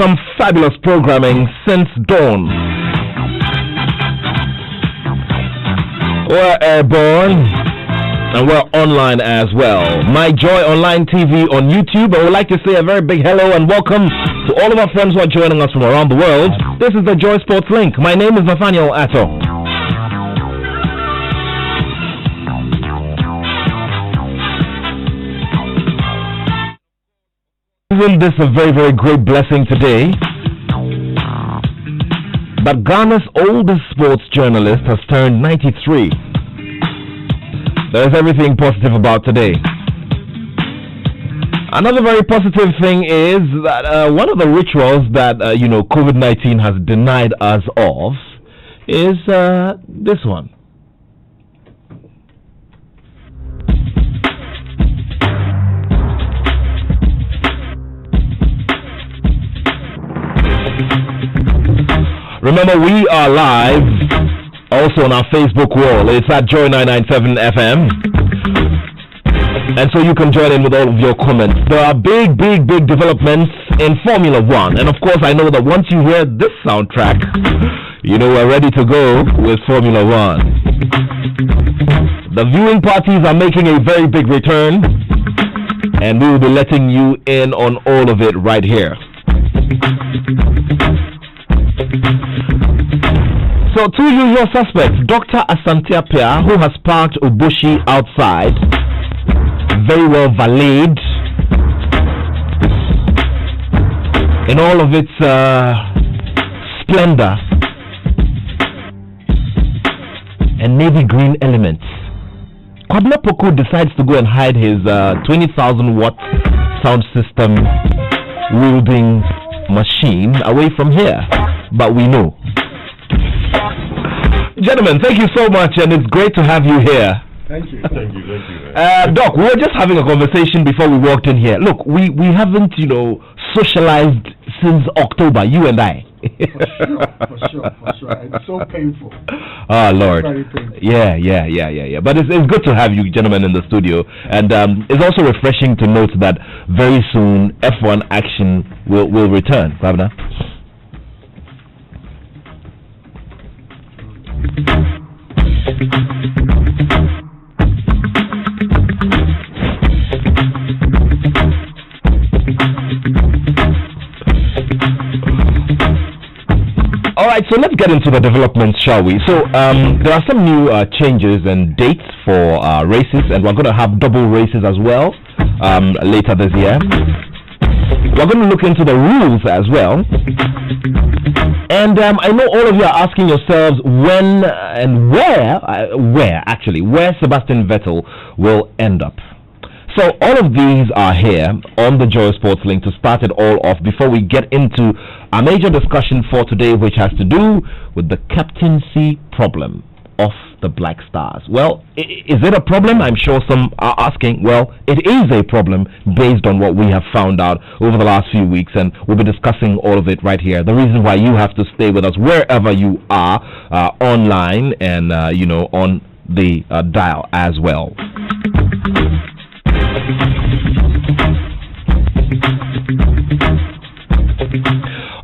some fabulous programming since dawn. We're airborne and we're online as well. My Joy Online TV on YouTube. I would like to say a very big hello and welcome to all of our friends who are joining us from around the world. This is the Joy Sports Link. My name is Nathaniel Attoh. Isn't this a very, very great blessing today? But Ghana's oldest sports journalist has turned 93. There's everything positive about today. Another very positive thing is that one of the rituals that COVID-19 has denied us of is this one. Remember, we are live also on our Facebook wall. It's at Joy997 FM. And so you can join in with all of your comments. There are big developments in Formula One. And of course, I know that once you hear this soundtrack, you know we're ready to go with Formula One. The viewing parties are making a very big return. And we will be letting you in on all of it right here. So, two usual suspects, Dr. Asante-Appiah, who has parked Oboshi outside, very well valeted, in all of its splendor and navy green elements. Kwabena Poku decides to go and hide his 20,000 watt sound system wielding machine away from here, but we know. Gentlemen, thank you so much, and it's great to have you here. Thank you. Doc, we were just having a conversation before we walked in here. Look, we haven't, socialized since October, you and I. For sure. It's so painful. Oh, Lord. Very painful. Yeah. But it's good to have you gentlemen in the studio. And it's also refreshing to note that very soon F1 action will return. Governor? All right, so let's get into the developments, shall we? So there are some new changes and dates for races, and we're going to have double races as well later this year. We're going to look into the rules as well. And I know all of you are asking yourselves when and where Sebastian Vettel will end up. So all of these are here on the Joy Sports Link to start it all off before we get into a major discussion for today, which has to do with the captaincy problem of the Black Stars. Well, is it a problem? I'm sure some are asking. Well, it is a problem based on what we have found out over the last few weeks, and we'll be discussing all of it right here. The reason why you have to stay with us wherever you are, online and on the dial as well.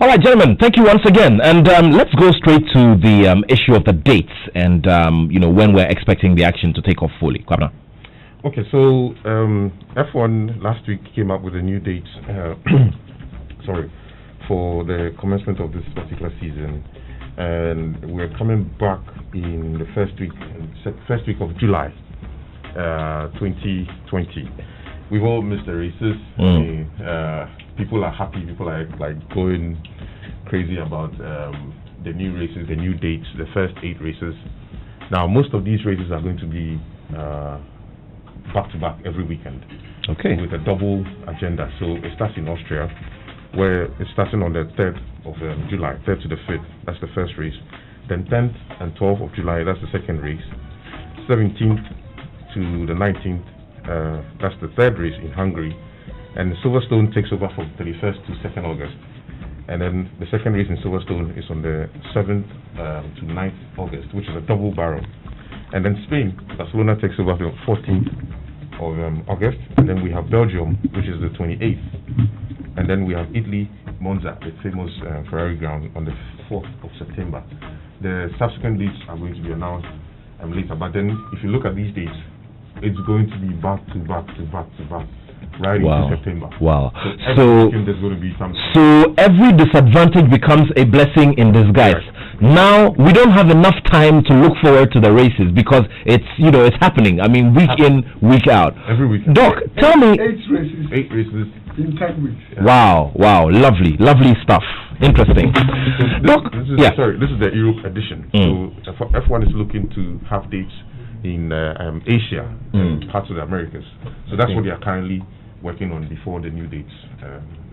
All right, gentlemen, thank you once again. And let's go straight to the issue of the dates and, when we're expecting the action to take off fully. Kwabena. Okay, so F1 last week came up with a new date for the commencement of this particular season. And we're coming back in the first week of July 2020. We've all missed the races. People are happy. People are like going crazy about the new races, the new dates, the first 8 races. Now, most of these races are going to be back to back every weekend. Okay. With a double agenda. So it starts in Austria, where it's starting on the 3rd of July, 3rd to the 5th. That's the first race. Then 10th and 12th of July, that's the second race. 17th to the 19th, that's the third race in Hungary. And Silverstone takes over from 31st to 2nd August. And then the second race in Silverstone is on the 7th to 9th August, which is a double barrel. And then Spain, Barcelona takes over from 14th of August. And then we have Belgium, which is the 28th. And then we have Italy Monza, the famous Ferrari ground, on the 4th of September. The subsequent dates are going to be announced later. But then, if you look at these dates, it's going to be back to back to back to back, right into September. Wow. So there's going to be something. So every disadvantage becomes a blessing in disguise. Right. Now we don't have enough time to look forward to the races because it's it's happening. I mean, week in, week out. Every week. Doc, tell me. 8 races in 10 weeks. Yeah. Wow, lovely stuff. Interesting. Doc, this is the Europe edition. So F1 is looking to have dates in Asia and parts of the Americas. So that's what they are currently working on before the new dates.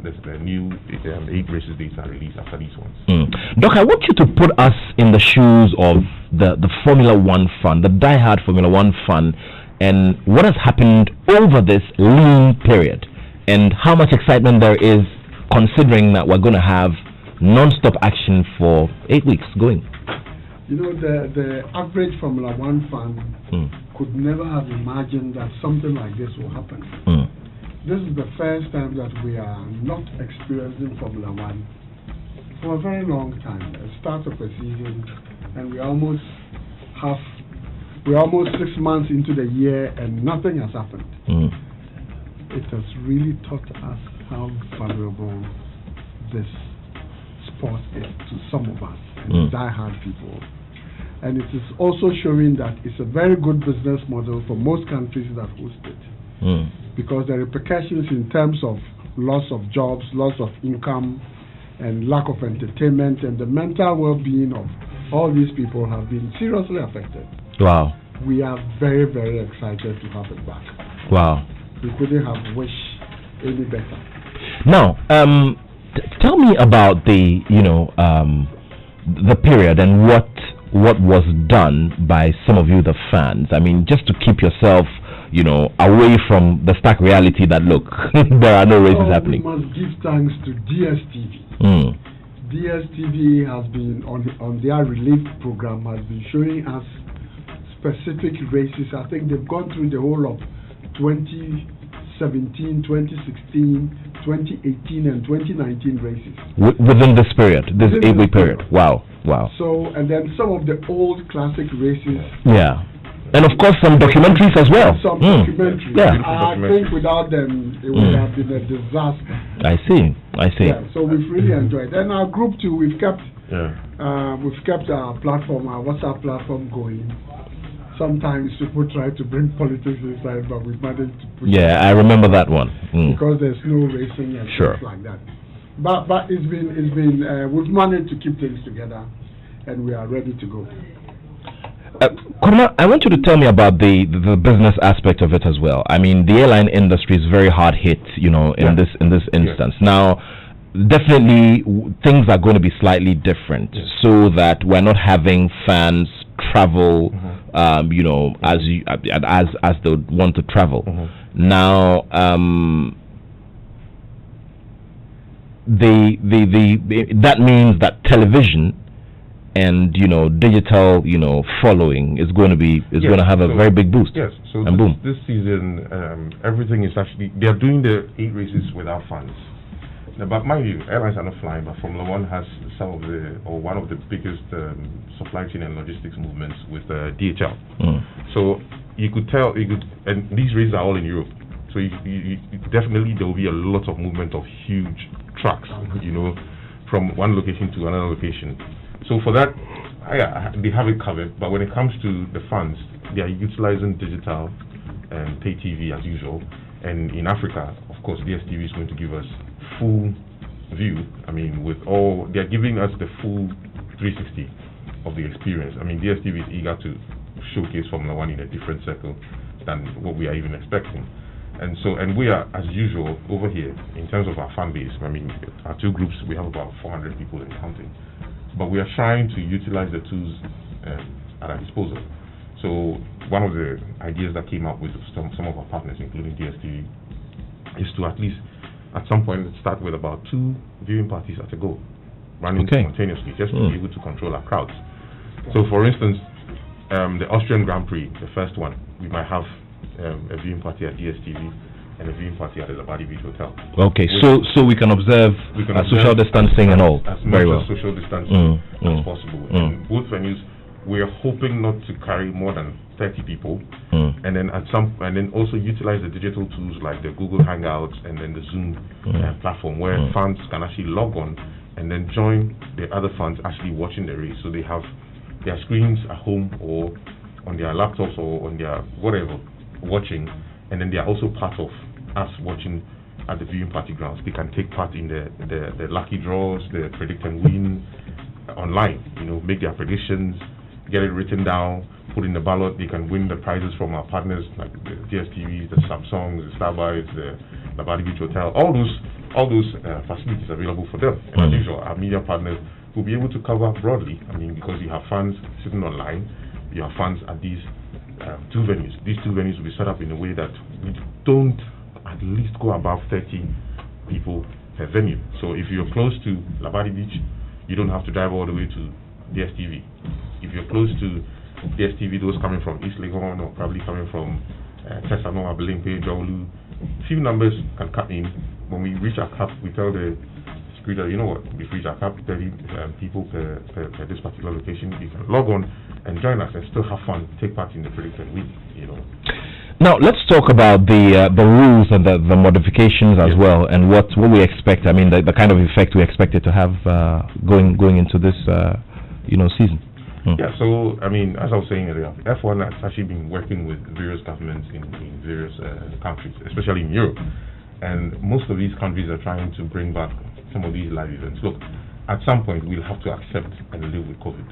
The new 8 races dates are released after these ones. Doc, I want you to put us in the shoes of the Formula One fan, the diehard Formula One fan, and what has happened over this lean period, and how much excitement there is considering that we're going to have non-stop action for 8 weeks going. The average Formula One fan could never have imagined that something like this will happen. This is the first time that we are not experiencing Formula One for a very long time. The start of a season, and we're almost 6 months into the year, and nothing has happened. It has really taught us how valuable this sport is to some of us, die-hard people. And it is also showing that it's a very good business model for most countries that host it. Because the repercussions in terms of loss of jobs, loss of income, and lack of entertainment, and the mental well-being of all these people have been seriously affected. Wow. We are very, very excited to have it back. Wow. We couldn't have wished any better. Now, tell me about the period and what was done by some of you, the fans. I mean, just to keep yourself away from the stark reality that, look, there are no races happening. We must give thanks to DSTV. DSTV has been, on their relief program, has been showing us specific races. I think they've gone through the whole of 2017, 2016, 2018, and 2019 races. Within this period, this 8-week period. Wow. So, and then some of the old classic races. Yeah. And of course some documentaries as well. Some documentaries. Yeah. I think without them it would have been a disaster. I see. Yeah, so we've really enjoyed. And our group too, we've kept our platform, our WhatsApp platform going. Sometimes people try to bring politics inside, but we've managed to put I remember that one. Because there's no racing and stuff like that. But it's been we've managed to keep things together, and we are ready to go. Karl, I want you to tell me about the business aspect of it as well. I mean, the airline industry is very hard hit, in this instance. Now, definitely things are going to be slightly different, so that we're not having fans travel, as they would want to travel. Now, that means that television and digital following is going to have a very big boost. Yes. So and boom. This season, everything is actually, they are doing the 8 races without fans. Now, but mind you, airlines are not flying, but Formula One has one of the biggest supply chain and logistics movements with DHL. So you could tell, and these races are all in Europe. So you definitely there will be a lot of movement of huge trucks, from one location to another location. So for that, they have it covered. But when it comes to the funds, they are utilizing digital and pay TV as usual. And in Africa, of course, DSTV is going to give us full view. I mean, they are giving us the full 360 of the experience. I mean, DSTV is eager to showcase Formula One in a different circle than what we are even expecting. And we are, as usual, over here in terms of our fan base. I mean, our two groups, we have about 400 people in counting. But we are trying to utilize the tools at our disposal. So one of the ideas that came up with some of our partners, including DSTV, is to at least, at some point, start with about 2 viewing parties at a go, running simultaneously, just to be able to control our crowds. So, for instance, the Austrian Grand Prix, the first one, we might have a viewing party at DSTV, and a viewing party at the Labadi Beach Hotel. Okay, so we can observe social distancing and all. As very much well. as social distancing as possible. In both venues, we are hoping not to carry more than 30 people, and then also utilize the digital tools like the Google Hangouts and then the Zoom platform, where fans can actually log on and then join the other fans actually watching the race. So they have their screens at home or on their laptops or on their whatever watching, and then they are also part of us watching at the viewing party grounds. They can take part in the lucky draws, the predict and win online, make their predictions, get it written down, put in the ballot. They can win the prizes from our partners like the DSTVs, the Samsungs, the Starbucks, the Labadi Beach Hotel. All those facilities available for them. And as usual, our media partners will be able to cover broadly. Because you have fans sitting online, you have fans at these two venues. These two venues will be set up in a way that we don't at least go above 30 people per venue. So if you're close to Labadi Beach, you don't have to drive all the way to DSTV. If you're close to DSTV, those coming from East Legon or probably coming from Tesano, Abelimpe, Jowlu, few numbers can come in. When we reach our cap, we tell the security, we've reached our cap, 30 people per this particular location. You can log on and join us and still have fun, take part in the predicted week, Now let's talk about the rules and the modifications as well, and what we expect. The kind of effect we expect it to have going into this season. Yeah, so as I was saying earlier, F1 has actually been working with various governments in various countries, especially in Europe, and most of these countries are trying to bring back some of these live events. Look, at some point we'll have to accept and live with COVID.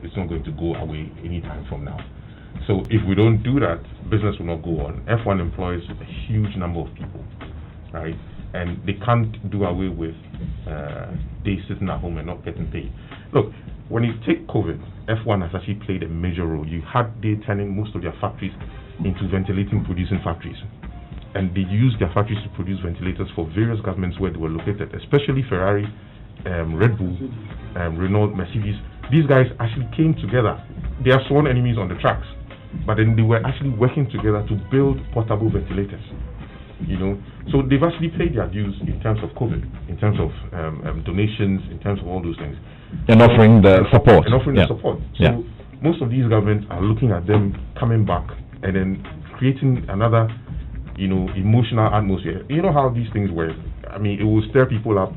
It's not going to go away anytime from now. So if we don't do that, business will not go on. F1 employs a huge number of people, right? And they can't do away with they sitting at home and not getting paid. Look, when you take COVID, F1 has actually played a major role. They turning most of their factories into producing factories. And they used their factories to produce ventilators for various governments where they were located, especially Ferrari, Red Bull, Renault, Mercedes. These guys actually came together. They are sworn enemies on the tracks, but then they were actually working together to build portable ventilators. So they've actually paid their dues in terms of COVID, in terms of donations, in terms of all those things, and offering the support. So most of these governments are looking at them coming back and then creating another, emotional atmosphere. You know how these things work. It will stir people up.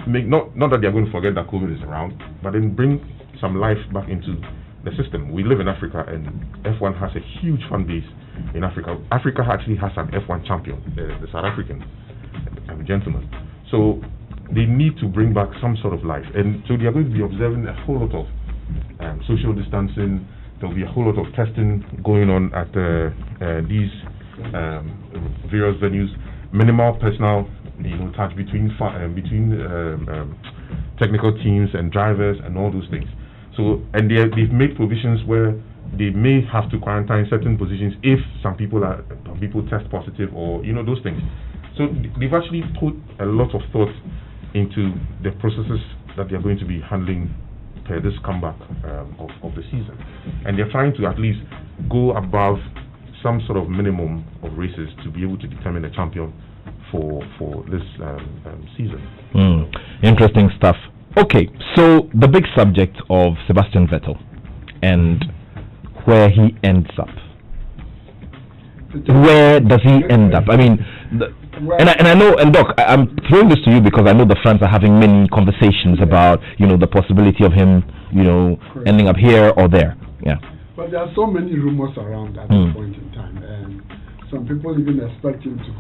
Not that they're going to forget that COVID is around, but then bring some life back into the system. We live in Africa, and F1 has a huge fan base in Africa. Africa actually has an F1 champion, the South African gentleman. So they need to bring back some sort of life, and so they are going to be observing a whole lot of social distancing. There will be a whole lot of testing going on at these various venues. Minimal personal touch between technical teams and drivers and all those things. So, and they've made provisions where they may have to quarantine certain positions if some people test positive or those things. So they've actually put a lot of thought into the processes that they're going to be handling per this comeback of the season, and they're trying to at least go above some sort of minimum of races to be able to determine a champion for this season. Interesting stuff. Okay, so the big subject of Sebastian Vettel and where he ends up. Where does he end up? And I know, and Doc, I'm throwing this to you because I know the fans are having many conversations about the possibility of him ending up here or there. Yeah. But there are so many rumors around at this point in time, and some people even expect him to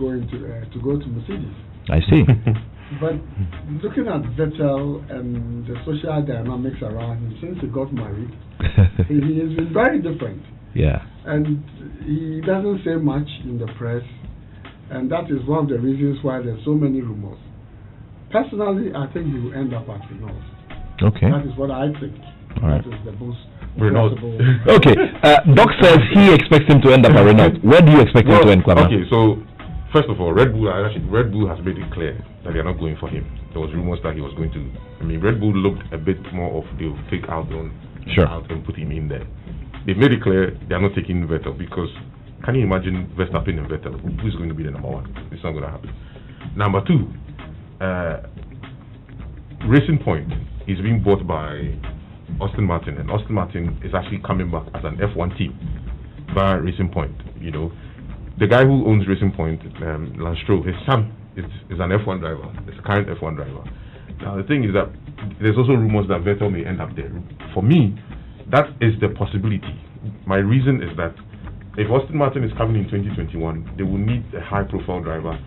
go to Mercedes. I see. But looking at Vettel and the social dynamics around him since he got married, he has been very different. Yeah. And he doesn't say much in the press, and that is one of the reasons why there's so many rumors. Personally, I think he will end up at Renault. Okay. That is what I think. All right. That is the most Renault. Okay. Doc says he expects him to end up at Renault. Where do you expect him to end up? Okay, so first of all, Red Bull has made it clear that they are not going for him. There was rumors that he was going to. Red Bull looked a bit more of they'll take out and put him in there. They made it clear they are not taking Vettel because Can you imagine Verstappen and Vettel? Who's going to be the number one? It's not going to happen. Number two, Racing Point is being bought by Aston Martin, and Aston Martin is actually coming back as an F1 team by Racing Point. You know, the guy who owns Racing Point, Lance Stroll, his son is an F1 driver. It's a current F1 driver. Now the thing is that there's also rumors that Vettel may end up there. For me, that is the possibility. My reason is that if Aston Martin is coming in 2021, they will need a high-profile driver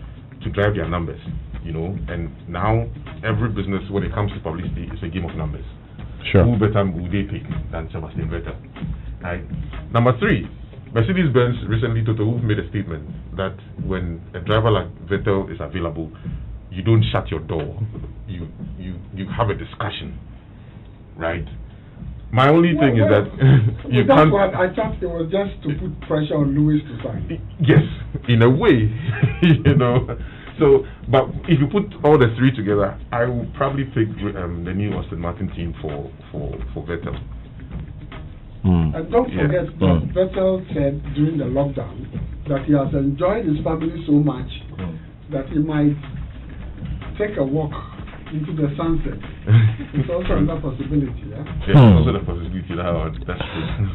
to drive their numbers. You know, and now every business, when it comes to publicity, is a game of numbers. Sure. Who better would they pick than Sebastian Vettel? Right. Number three, Mercedes-Benz recently, Tufuoh made a statement that when a driver like Vettel is available, you don't shut your door. You have a discussion, right? My only thing is that you that's can't. what I thought it was just to put pressure on Lewis to sign. Yes, in a way, you know. So, but if you put all the three together, I will probably pick the new Aston Martin team for Vettel. And don't forget that Vettel said during the lockdown that he has enjoyed his family so much that he might take a walk into the sunset. It's also another possibility, yeah? Yes, also the possibility that's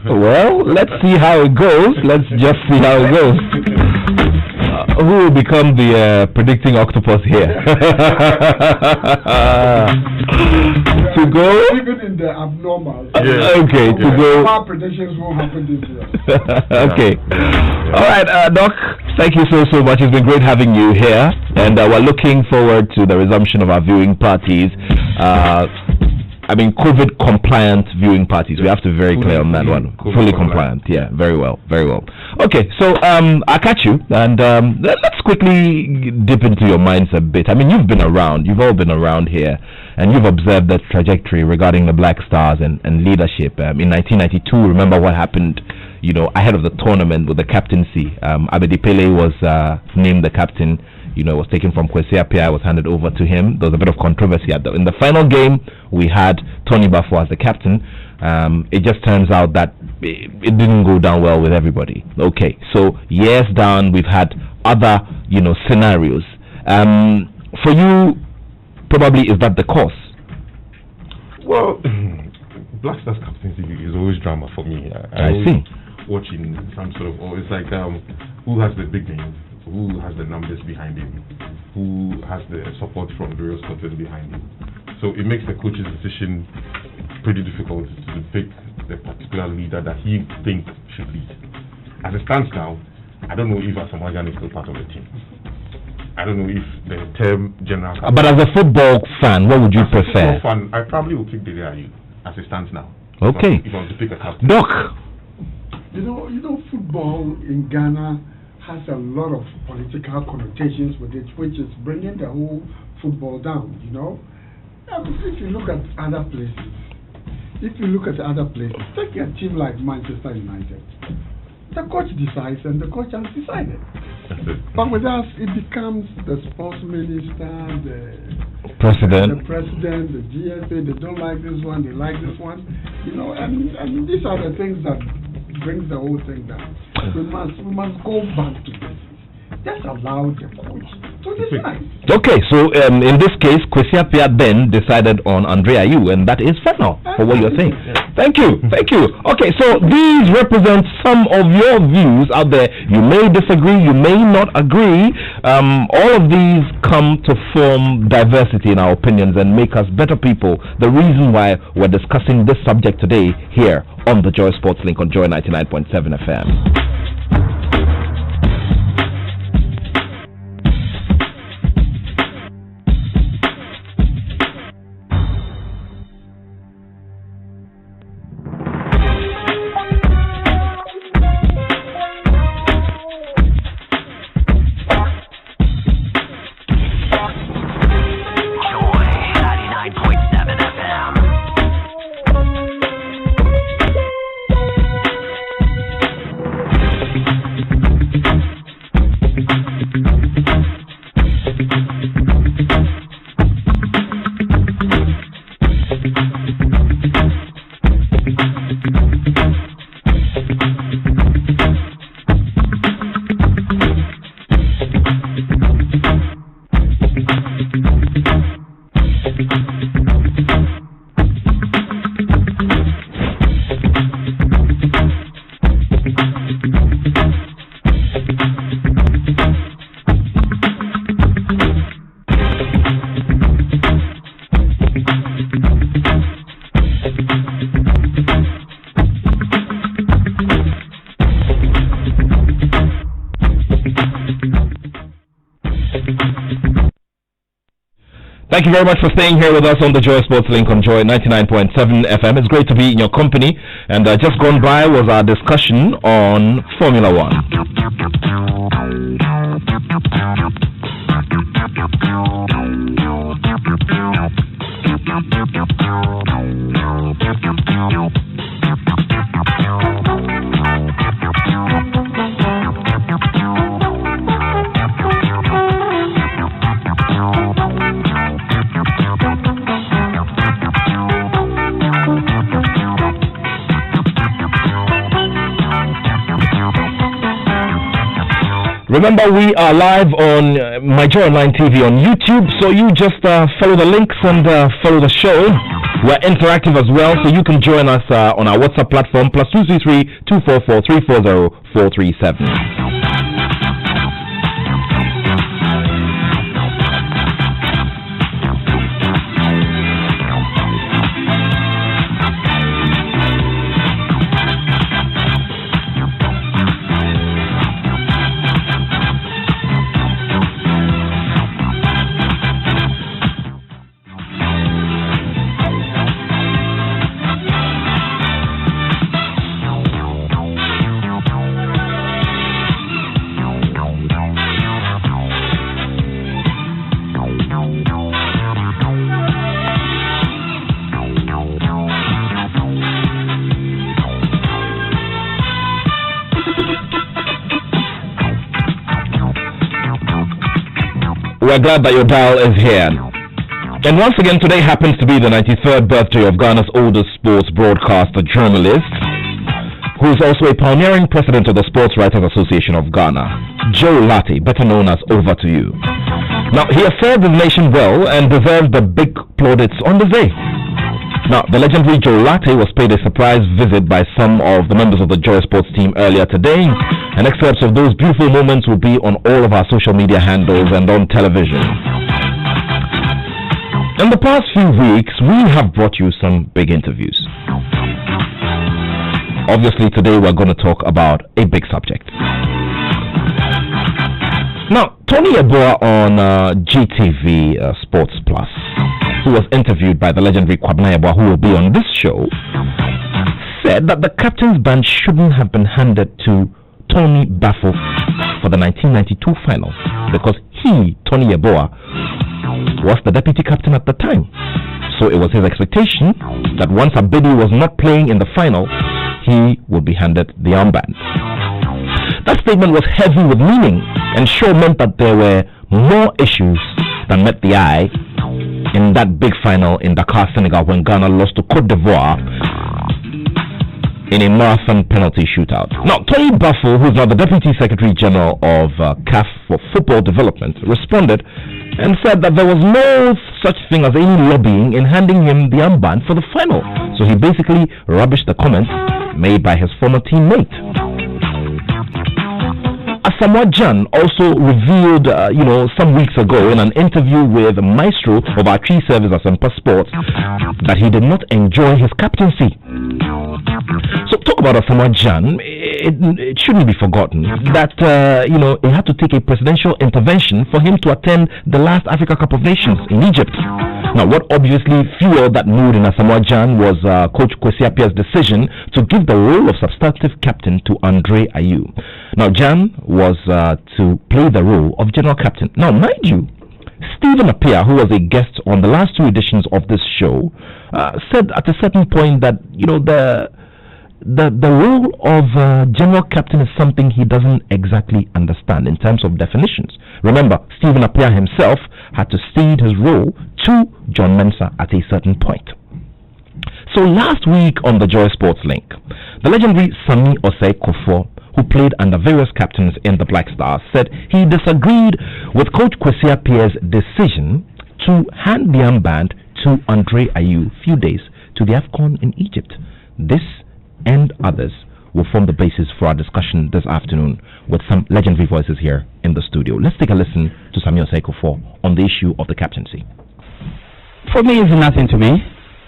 true. Well, let's see how it goes. Let's just see how it goes. Who will become the predicting octopus here? To go? Even in the abnormal. Okay, to go. Our predictions won't happen this year. Okay. All right, Doc, thank you so much. It's been great having you here. And we're looking forward to the resumption of our viewing parties. COVID compliant viewing parties. We have to be very clear on that one. Fully compliant. Yeah, very well. Okay, so I'll catch you, and let's quickly dip into your minds a bit. I mean, you've been around. You've all been around here, and you've observed the trajectory regarding the Black Stars and leadership. In 1992, remember what happened, you know, ahead of the tournament with the captaincy. Abedi Pele was named the captain. You know, it was taken from Kwesi Appiah, was handed over to him. There was a bit of controversy in the final game. We had Tony Bafo as the captain. It just turns out that it didn't go down well with everybody. Okay, so years down, we've had other, you know, scenarios. For you, probably is that the cause? Well, Black Stars captaincy is always drama for me. I see. Watching some sort of, it's like who has the big name? Who has the numbers behind him, who has the support from various countries behind him. So it makes the coach's decision pretty difficult to pick the particular leader that he thinks should lead. As it stands now, I don't know if Asamoah is still part of the team. I don't know if the term general... But as a football fan, what would you prefer? As a football fan, I probably would pick Dele Ayew as it stands now. Okay. If I was to pick a captain. Doc! You know, football in Ghana has a lot of political connotations with it, which is bringing the whole football down, you know. If you look at other places, take a team like Manchester United. The coach decides and the coach has decided. But with us, it becomes the sports minister, the president, the GSA, they don't like this one, they like this one, you know, and these are the things that brings the whole thing down. We must go back to this. Just allow the coach to decide. Okay, so in this case, Kwesi Appiah then decided on Andre Ayew, and that is final for what you're saying. Thank you. Okay, so these represent some of your views out there. You may disagree, you may not agree. All of these come to form diversity in our opinions and make us better people. The reason why we're discussing this subject today here on the Joy Sports Link on Joy 99.7 FM. Thank you very much for staying here with us on the Joy Sports Link on Joy 99.7 FM. It's great to be in your company. And just gone by was our discussion on Formula One. Remember, we are live on My Joy Online TV on YouTube, so you just follow the links and follow the show. We're interactive as well, so you can join us on our WhatsApp platform, +233 244 340 437. We're glad that your dial is here. And once again, today happens to be the 93rd birthday of Ghana's oldest sports broadcaster journalist, who is also a pioneering president of the Sports Writers Association of Ghana, Joe Latte, better known as Over to You. Now, he has served the nation well and deserves the big plaudits on the day. Now, the legendary Joe Latte was paid a surprise visit by some of the members of the Joy Sports team earlier today, and excerpts of those beautiful moments will be on all of our social media handles and on television. In the past few weeks, we have brought you some big interviews. Obviously, today we're going to talk about a big subject. Now, Tony Yeboah on GTV Sports Plus, who was interviewed by the legendary Kwabena Yeboah, who will be on this show, said that the captain's band shouldn't have been handed to Tony Baffo for the 1992 final because he, Tony Yeboah, was the deputy captain at the time. So it was his expectation that once Abedi was not playing in the final, he would be handed the armband. That statement was heavy with meaning and sure meant that there were more issues that met the eye in that big final in Dakar, Senegal, when Ghana lost to Cote d'Ivoire in a marathon penalty shootout. Now, Tony Baffo, who's now the Deputy Secretary General of CAF for Football Development, responded and said that there was no such thing as any lobbying in handing him the armband for the final. So he basically rubbished the comments made by his former teammate. Asamoah Gyan also revealed, some weeks ago in an interview with Maestro of our tree service at Semper Sports that he did not enjoy his captaincy. So talk about Asamoah Gyan. It shouldn't be forgotten that, it had to take a presidential intervention for him to attend the last Africa Cup of Nations in Egypt. Now, what obviously fueled that mood in Asamoah Gyan was Coach Kwesi Appiah's decision to give the role of substantive captain to Andre Ayew. Now, Gyan was to play the role of general captain. Now, mind you, Stephen Appiah, who was a guest on the last two editions of this show, said at a certain point that, the role of general captain is something he doesn't exactly understand in terms of definitions. Remember, Stephen Appiah himself had to cede his role to John Mensah at a certain point. So last week on the Joy Sports Link, the legendary Sami Osei Tufuoh, who played under various captains in the Black Stars, said he disagreed with Coach Kwesi Appiah's decision to hand the armband to Andre Ayew few days to the AFCON in Egypt. This and others will form the basis for our discussion this afternoon with some legendary voices here in the studio. Let's take a listen to Sami Osei Tufuoh on the issue of the captaincy. For me, it's nothing to me.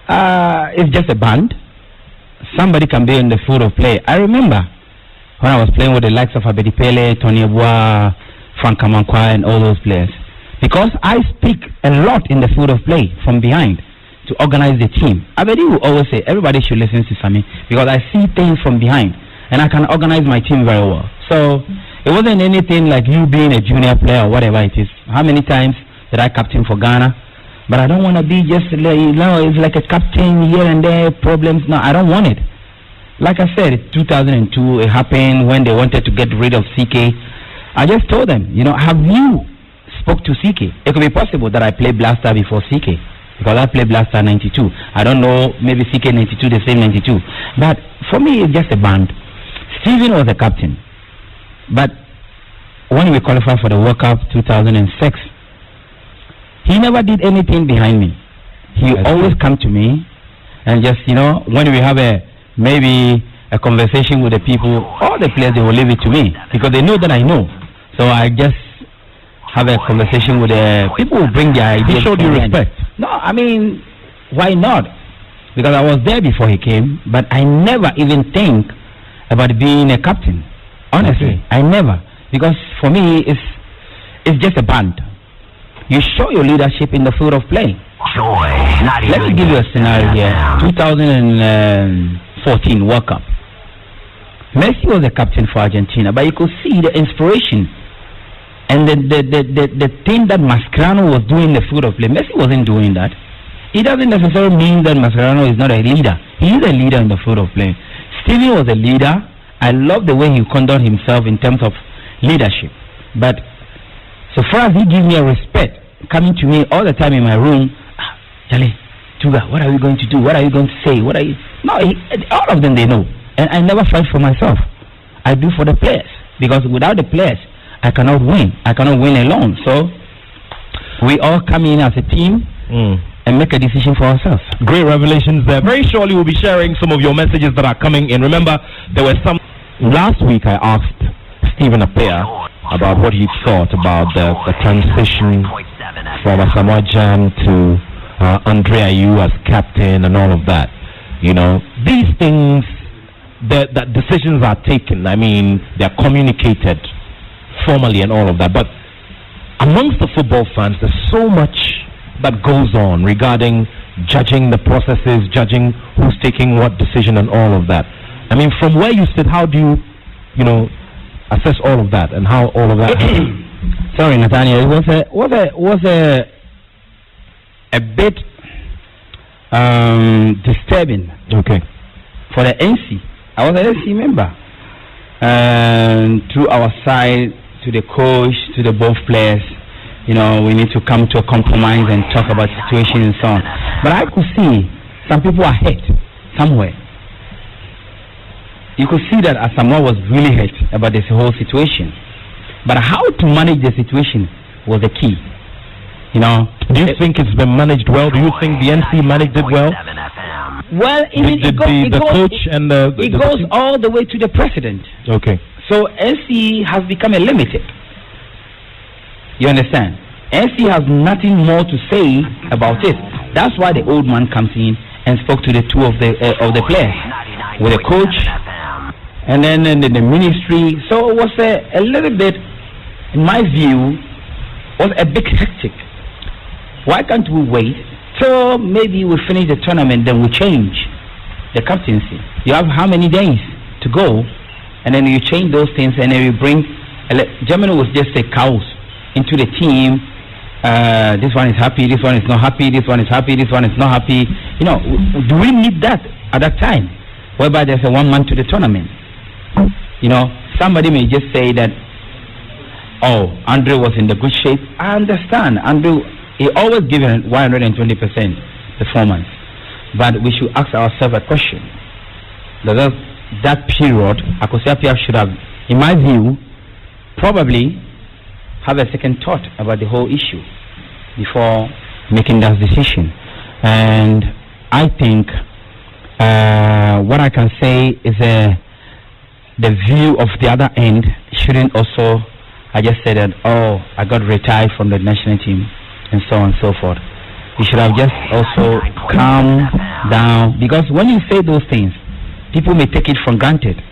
It's just a band. Somebody can be in the field of play. I remember when I was playing with the likes of Abedi Pele, Tony Yeboah, Frank Kamankwa, and all those players. because I speak a lot in the field of play from behind to organize the team. Abedi will always say everybody should listen to Sammy because I see things from behind and I can organize my team very well. So it wasn't anything like you being a junior player or whatever it is. How many times did I captain for Ghana? But I don't want to be just, it's like a captain here and there, problems. No, I don't want it. Like I said, 2002, it happened when they wanted to get rid of CK. I just told them, have you spoke to CK? It could be possible that I play Blaster before CK because I played Blaster 92. I don't know, maybe CK 92, the same 92. But for me, it's just a band. Steven was the captain. But when we qualified for the World Cup 2006, he never did anything behind me. He always come to me and just, when we have maybe a conversation with the people, all the players, they will leave it to me because they know that I know. So I just have a conversation with the people who bring their ideas. He showed you respect. No, I mean, why not? Because I was there before he came, but I never even think about being a captain. Honestly, I never. Because for me, it's just a band. You show your leadership in the field of play. Let me give you a scenario here. 2014 World Cup. Messi was the captain for Argentina, but you could see the inspiration and the thing that Mascherano was doing in the field of play. Messi wasn't doing that. It doesn't necessarily mean that Mascherano is not a leader. He is a leader in the field of play. Stevie was a leader. I love the way he conducted himself in terms of leadership. But so far as he gives me a respect, coming to me all the time in my room, Charlie, Tuga, what are we going to do? What are you going to say? What are you? No, all of them they know. And I never fight for myself. I do for the players. Because without the players, I cannot win. I cannot win alone. So we all come in as a team and make a decision for ourselves. Great revelations there. Very shortly we'll be sharing some of your messages that are coming in. Remember, there were some... Last week I asked Stephen Appiah about what he thought about the transition from Asamoah Gyan to Andre Ayew as captain and all of that. These things, that decisions are taken. I mean, they're communicated formally and all of that. But amongst the football fans, there's so much that goes on regarding judging the processes, judging who's taking what decision and all of that. I mean, from where you sit, how do you, assess all of that and how all of that happens? Sorry, Nathaniel, it was a bit disturbing. Okay. For the NC, I was an NC member, and through our side, to the coach, to the both players, we need to come to a compromise and talk about the situation and so on. But I could see some people are hurt somewhere. You could see that Asamoah was really hurt about this whole situation. But how to manage the situation was the key. Do you think it's been managed well? Do you think the NC managed it well? Well, it goes all the way to the president. Okay. So NC has become a limited. You understand? NC has nothing more to say about it. That's why the old man comes in and spoke to the two of the players, with the coach and then the ministry. So it was a little bit, in my view, was a bit hectic. Why can't we wait till maybe we finish the tournament, then we change the captaincy? You have how many days to go, and then you change those things, and then you bring. Germany was just a chaos into the team. This one is happy, this one is not happy, this one is happy, this one is not happy. Do we need that at that time, whereby there's a 1 month to the tournament? Somebody may just say that, oh, Andre was in the good shape. I understand. Andre, he always given 120% performance. But we should ask ourselves a question. That period, Akosua should have, in my view, probably have a second thought about the whole issue before making that decision. And I think what I can say is the view of the other end shouldn't also, I just said that, oh, I got retired from the national team and so on and so forth. You should have just also calm down, because when you say those things, people may take it for granted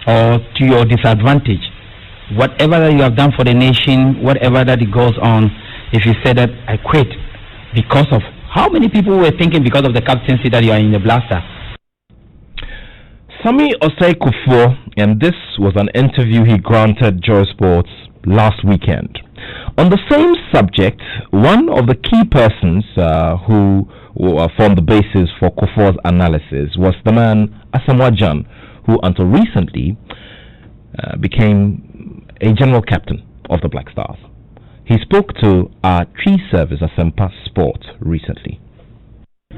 or to your disadvantage. Whatever that you have done for the nation, whatever that it goes on, if you say that I quit because of how many people were thinking because of the captaincy that you are in the Blaster? Sammy Osei Tufuoh, and this was an interview he granted Joy Sports last weekend. On the same subject, one of the key persons who formed the basis for Tufuoh's analysis was the man Asamoah, who until recently became a general captain of the Black Stars. He spoke to our tree service Asempa Sport recently.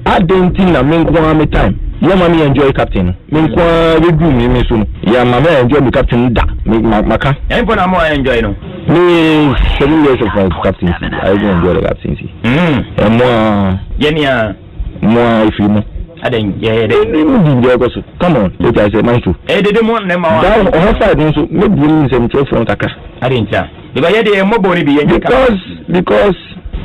I don't think I make one time. Yeah, mommy enjoy captain. Make one we me soon. Yeah, mommy enjoy the captain. Da, make maka. Anyone I'm more enjoy no. Me 7 years of my captaincy. I don't enjoy the captaincy. And more. Yenya. More if you know. I didn't. Yeah, come on. Look, I say my too. They didn't want them down on her side. So maybe you some from Taka. I didn't tell. Because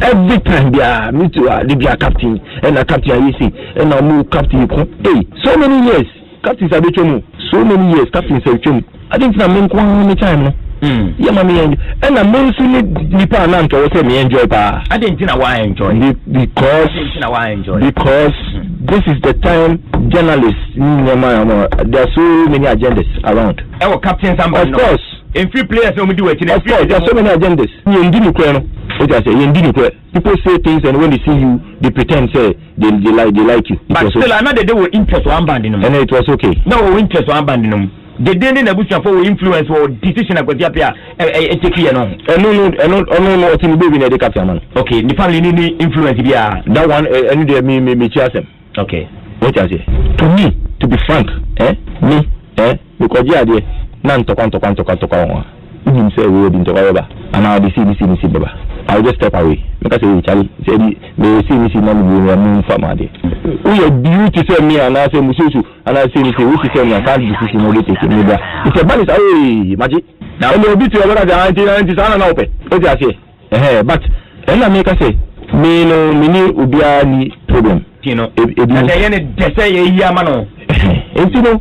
every time they are me to be a captain and a captain I see and I move captain. Hey, so many years captains are between so many years captains are between. I think I make one time no. Yeah, mommy, and I mostly Nipa and Anto say me enjoy pa. I didn't know why I enjoy because this is the time journalists there are so many agendas around. Our captains of course. In few players when we do it, of course, there are so many agendas. People say things and when they see you, they pretend say they like you. But still, another day we interest one band in them. And it was okay. No, we interest one band in them. They didn't for influence or decision about the appear. No, the captain man. Okay, the family need influence. That one, any day me chase them. Okay. What I say? To me, to be frank, because yeah, they nan tokan. Him say we didn't talk about, and now they see baba. I'll just step away. Because Charlie said they see me see no moon for my day. We are due to say me and I say Mususu and I say which is me I can't decision no take me there. It's a man is away magic. Now no bit to about the 1990s open. What I say? But and I make us say me no mini ubia ni problem. You know, they say yamano. And you know,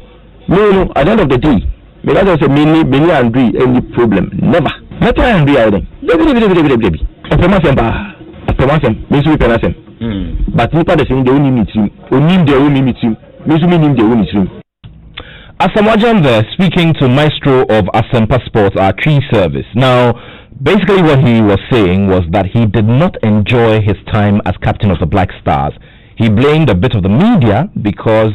no, at the end of the day, because I say many and any problem. Never. Not and baby. But Nipa the same, they only meet him. Asamoah there speaking to Maestro of Asempa Sports, our tree service. Now, basically what he was saying was that he did not enjoy his time as captain of the Black Stars. He blamed a bit of the media because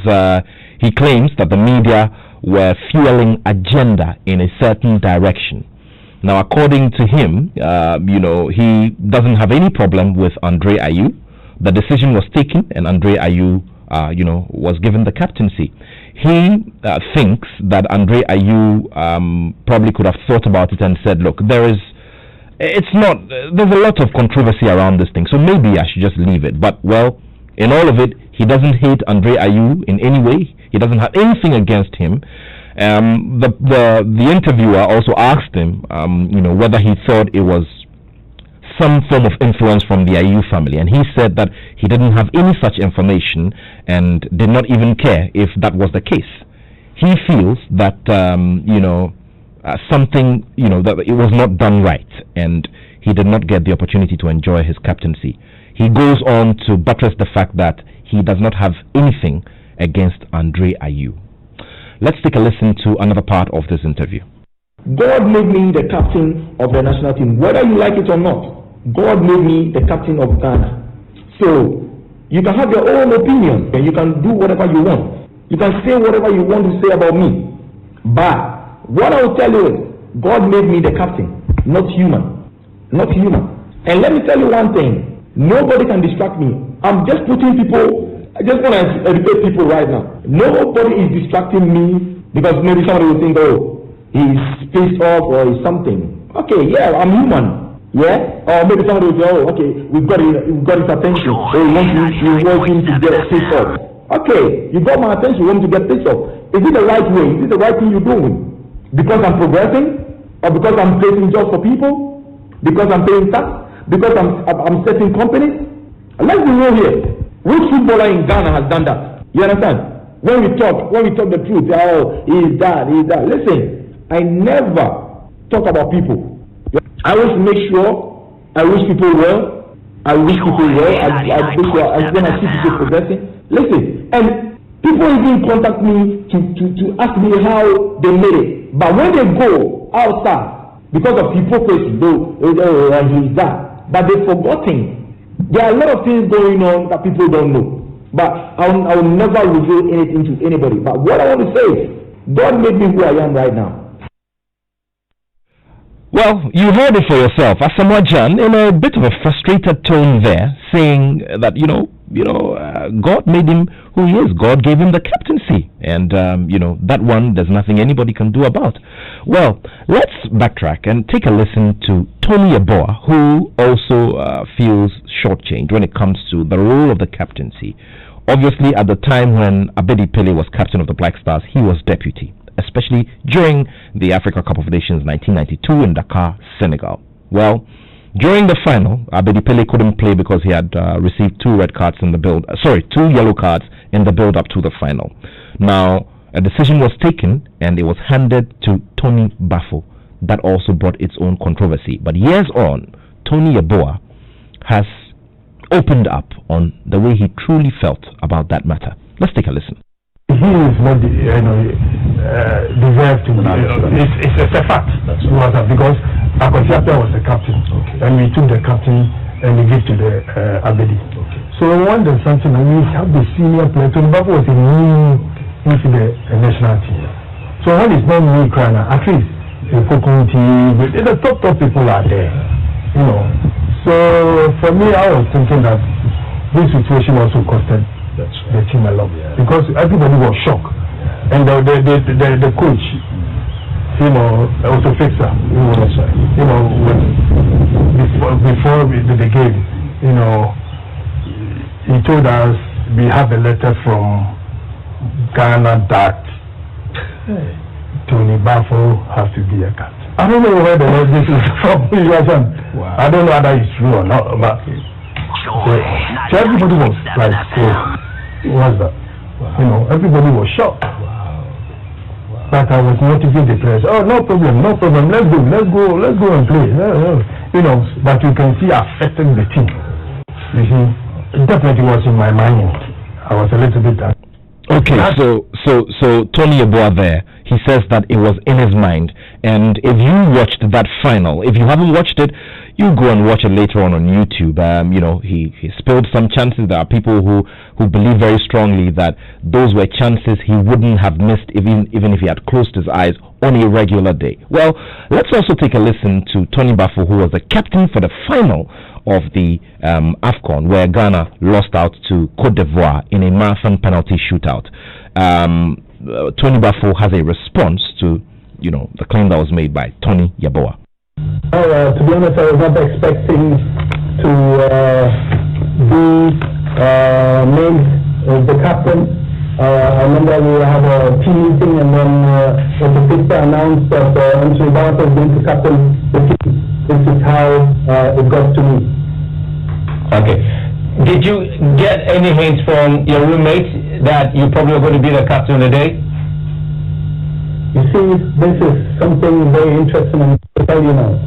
he claims that the media were fueling agenda in a certain direction. Now, according to him, he doesn't have any problem with Andre Ayew. The decision was taken, and Andre Ayew, was given the captaincy. He thinks that Andre Ayew probably could have thought about it and said, "Look, there's a lot of controversy around this thing, so maybe I should just leave it." But well, in all of it, he doesn't hate Andre Ayew in any way. He doesn't have anything against him. The interviewer also asked him, whether he thought it was some form of influence from the Ayew family, and he said that he didn't have any such information and did not even care if that was the case. He feels that something, that it was not done right, and he did not get the opportunity to enjoy his captaincy. He goes on to buttress the fact that he does not have anything against Andre Ayew. Let's take a listen to another part of this interview. God made me the captain of the national team, whether you like it or not. God made me the captain of Ghana. So you can have your own opinion and you can do whatever you want. You can say whatever you want to say about me. But what I will tell you is, God made me the captain, not human. Not human. And let me tell you one thing. Nobody can distract me. I'm just putting people. I just want to educate people right now. Nobody is distracting me because maybe somebody will think, oh, he's pissed off or he's something. Okay, yeah, I'm human. Yeah? Or maybe somebody will say, oh, okay, we've got his attention. Oh, you want him to get pissed off. Okay, you got my attention, you want him to get pissed off. Is it the right way? Is it the right thing you're doing? Because I'm progressing? Or because I'm creating jobs for people? Because I'm paying tax? Because I'm setting companies? Let's be real here. Which footballer in Ghana has done that? You understand? When we talk the truth, oh, he's that. Listen, I never talk about people. I always make sure I wish people well. I wish people well. I want to see people progressing. Listen, and people even contact me to ask me how they made it. But when they go outside, because of hypocrisy, he's that. But they've forgotten. There are a lot of things going on that people don't know. But I will never reveal anything to anybody. But what I want to say is, God made me who I am right now. Well, you heard it for yourself. Asamoah Gyan, in a bit of a frustrated tone there, saying that, God made him who he is. God gave him the captaincy. And, that one, there's nothing anybody can do about. Well, let's backtrack and take a listen to Tony Yeboah, who also feels shortchanged when it comes to the role of the captaincy. Obviously, at the time when Abedi Pele was captain of the Black Stars, he was deputy, especially during the Africa Cup of Nations 1992 in Dakar, Senegal. Well, during the final, Abedi Pele couldn't play because he had received 2 yellow cards in the build-up to the final. Now, a decision was taken and it was handed to Tony Bafo. That also brought its own controversy. But years on, Tony Yeboah has opened up on the way he truly felt about that matter. Let's take a listen. He is not, deserved to be. It's a fact. Because Akwasiapia was the captain, and we took the captain and we gave to the Abedi. So I wonder something. We have the senior player. Tony Bafo was new into the national team. So when it's not me crying, at least the top people are there, So for me, I was thinking that this situation also costed the team a lot, because everybody was shocked, and the coach, was a fixer, before the game, he told us we have a letter from Ghana that Tony Bafo has to be a captain. I don't know where this is from. Wow. I don't know whether it's true or not, but so everybody was like, what's that? Wow. Everybody was shocked. Wow. But I was motivating the players. Oh, no problem, let's go and play. But you can see affecting the team. You see, it definitely was in my mind. I was a little bit. Okay, so Tony Yeboah there, he says that it was in his mind. And if you watched that final, if you haven't watched it, you go and watch it later on YouTube. He spilled some chances. There are people who believe very strongly that those were chances he wouldn't have missed even if he had closed his eyes on a regular day. Well, let's also take a listen to Tony Bafo, who was the captain for the final of the AFCON, where Ghana lost out to Cote d'Ivoire in a marathon penalty shootout. Tony Bafo has a response to the claim that was made by Tony Yeboah. To be honest, I was not expecting to be named the captain. I remember we had a team meeting, and then the fixer announced that Anthony Bafo is going to captain the team. This is how it got to me. Okay. Did you get any hints from your roommates that you probably are going to be the captain of the day? You see, this is something very interesting, and I'll tell you now.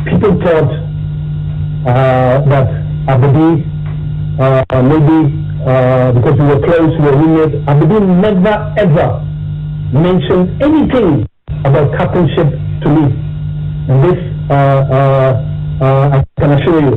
People thought that Abedi, maybe because we were close, we were roommates, Abedi never ever mentioned anything about captainship to me. And this, I can assure you.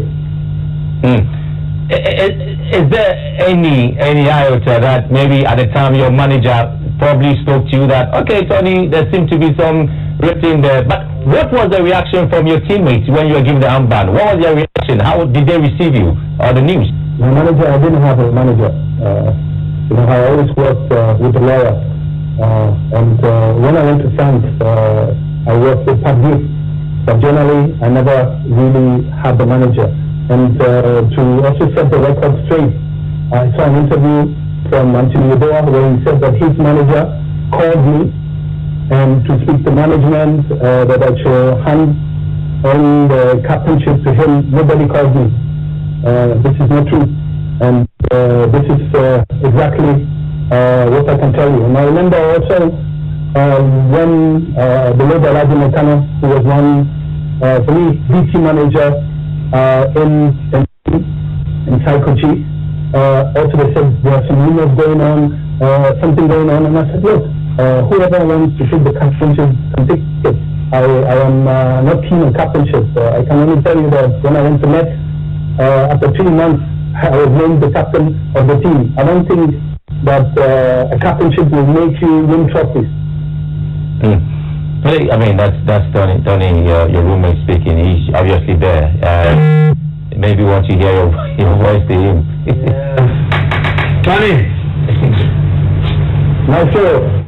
Is there any iota that maybe at the time your manager probably spoke to you that, okay, Tony, there seemed to be some written there, but what was the reaction from your teammates when you were given the armband? What was their reaction? How did they receive you or the news? My manager, I didn't have a manager. I always worked with a lawyer. And when I went to France, I worked with Pundit. But generally, I never really had the manager. And to also set the record straight, I saw an interview from Anthony Yeboah where he said that his manager called me and to speak to management that I should hand on the captainship to him. Nobody called me. This is not true. And this is exactly what I can tell you. And I remember also when the late Nathaniel Attoh, who was one, for me, BT manager, in psychogy. Also, they said there are some rumors going on, something going on, and I said, look, whoever wants to take the captainship can take it. I am not keen on captainship. I can only tell you that when I went to Met, after 3 months, I was named the captain of the team. I don't think that a captainship will make you win trophies. I mean, that's Tony, your roommate speaking. He's obviously there. Maybe want to hear your voice to him. Tony! No, sir.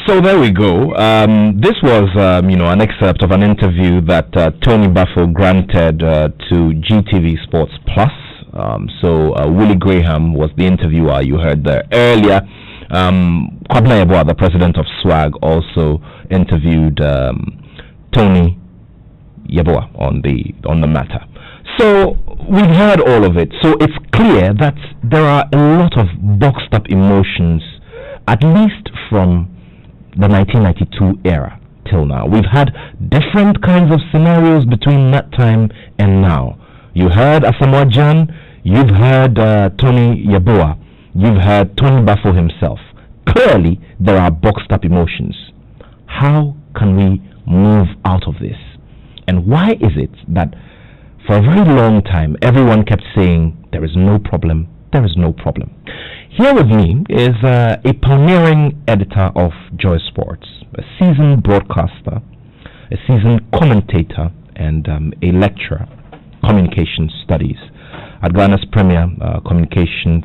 So there we go. This was, an excerpt of an interview that Tony Buffo granted to GTV Sports Plus. Willie Graham was the interviewer you heard there earlier. Kwabena Yeboah, the president of SWAG, also interviewed Tony Yeboah on the matter. So we've heard all of it. So it's clear that there are a lot of boxed up emotions, at least from the 1992 era till now. We've had different kinds of scenarios between that time and now. You heard Asamoah Gyan, you've heard Tony Yeboah, you've heard Tony Buffo himself. Clearly, there are boxed up emotions. How can we move out of this? And why is it that for a very long time, everyone kept saying, there is no problem, there is no problem? Here with me is a pioneering editor of Joy Sports, a seasoned broadcaster, a seasoned commentator, and a lecturer, communication studies at Ghana's premier communication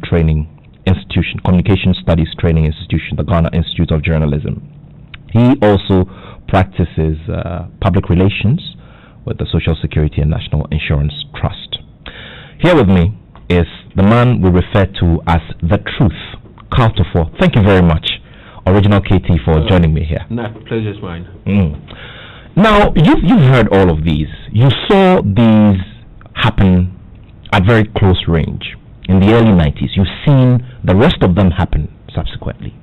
studies training institution, the Ghana Institute of Journalism. He also practices public relations with the Social Security and National Insurance Trust. Here with me is the man we refer to as the truth, Karl Tufuoh. Thank you very much, Original KT, for joining me here. No, pleasure's mine. Now, you've heard all of these. You saw these happen at very close range in the early 90s. You've seen the rest of them happen subsequently.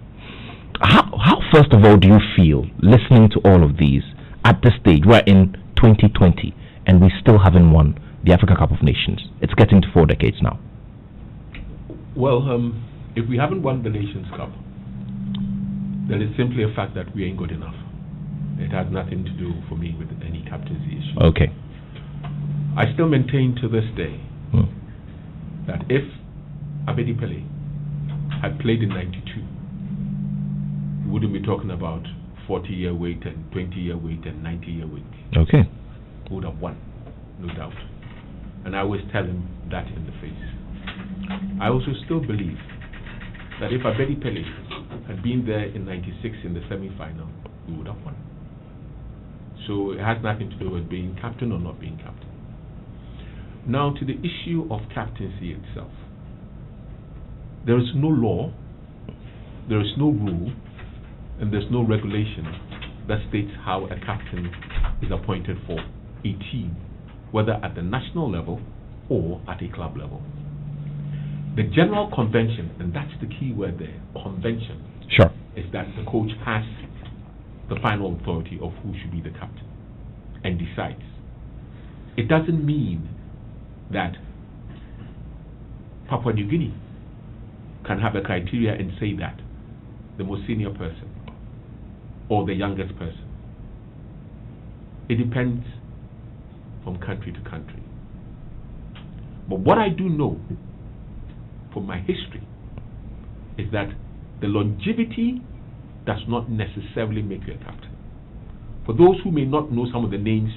How first of all do you feel listening to all of these at this stage? We're in 2020 and we still haven't won the Africa Cup of Nations. It's getting to 4 decades now. Well, if we haven't won the Nations Cup, then it's simply a fact that we ain't good enough. It has nothing to do for me with any captaincy issue. Okay. I still maintain to this day that if Abedi Pele had played in 92, we wouldn't be talking about 40-year wait and 20-year wait and 90-year wait. Okay. We would have won, no doubt. And I always tell him that in the face. I also still believe that if Abedi Pele had been there in 96 in the semi-final, we would have won. So it has nothing to do with being captain or not being captain. Now to the issue of captaincy itself. There is no law, there is no rule, and there's no regulation that states how a captain is appointed for a team, whether at the national level or at a club level. The general convention, and that's the key word there, convention, sure, is that the coach has the final authority of who should be the captain and decides. It doesn't mean that Papua New Guinea can have a criteria and say that the most senior person or the youngest person. It depends from country to country. But what I do know from my history is that the longevity does not necessarily make you a captain. For those who may not know some of the names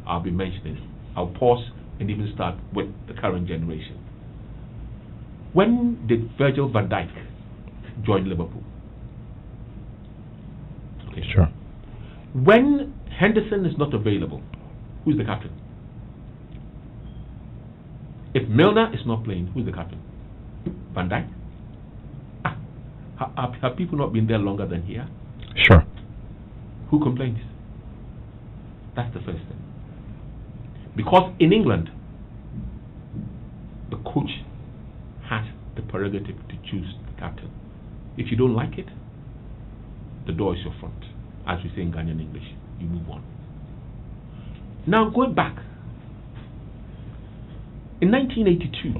I'll be mentioning, I'll pause and even start with the current generation. When did Virgil van Dijk join Liverpool? Okay. Sure. When Henderson is not available, who's the captain? If Milner is not playing, who's the captain? Van Dijk? Have people not been there longer than here? Sure. Who complains? That's the first thing. Because in England, the coach has the prerogative to choose the captain. If you don't like it, the door is your front. As we say in Ghanaian English, you move on. Now going back In 1982,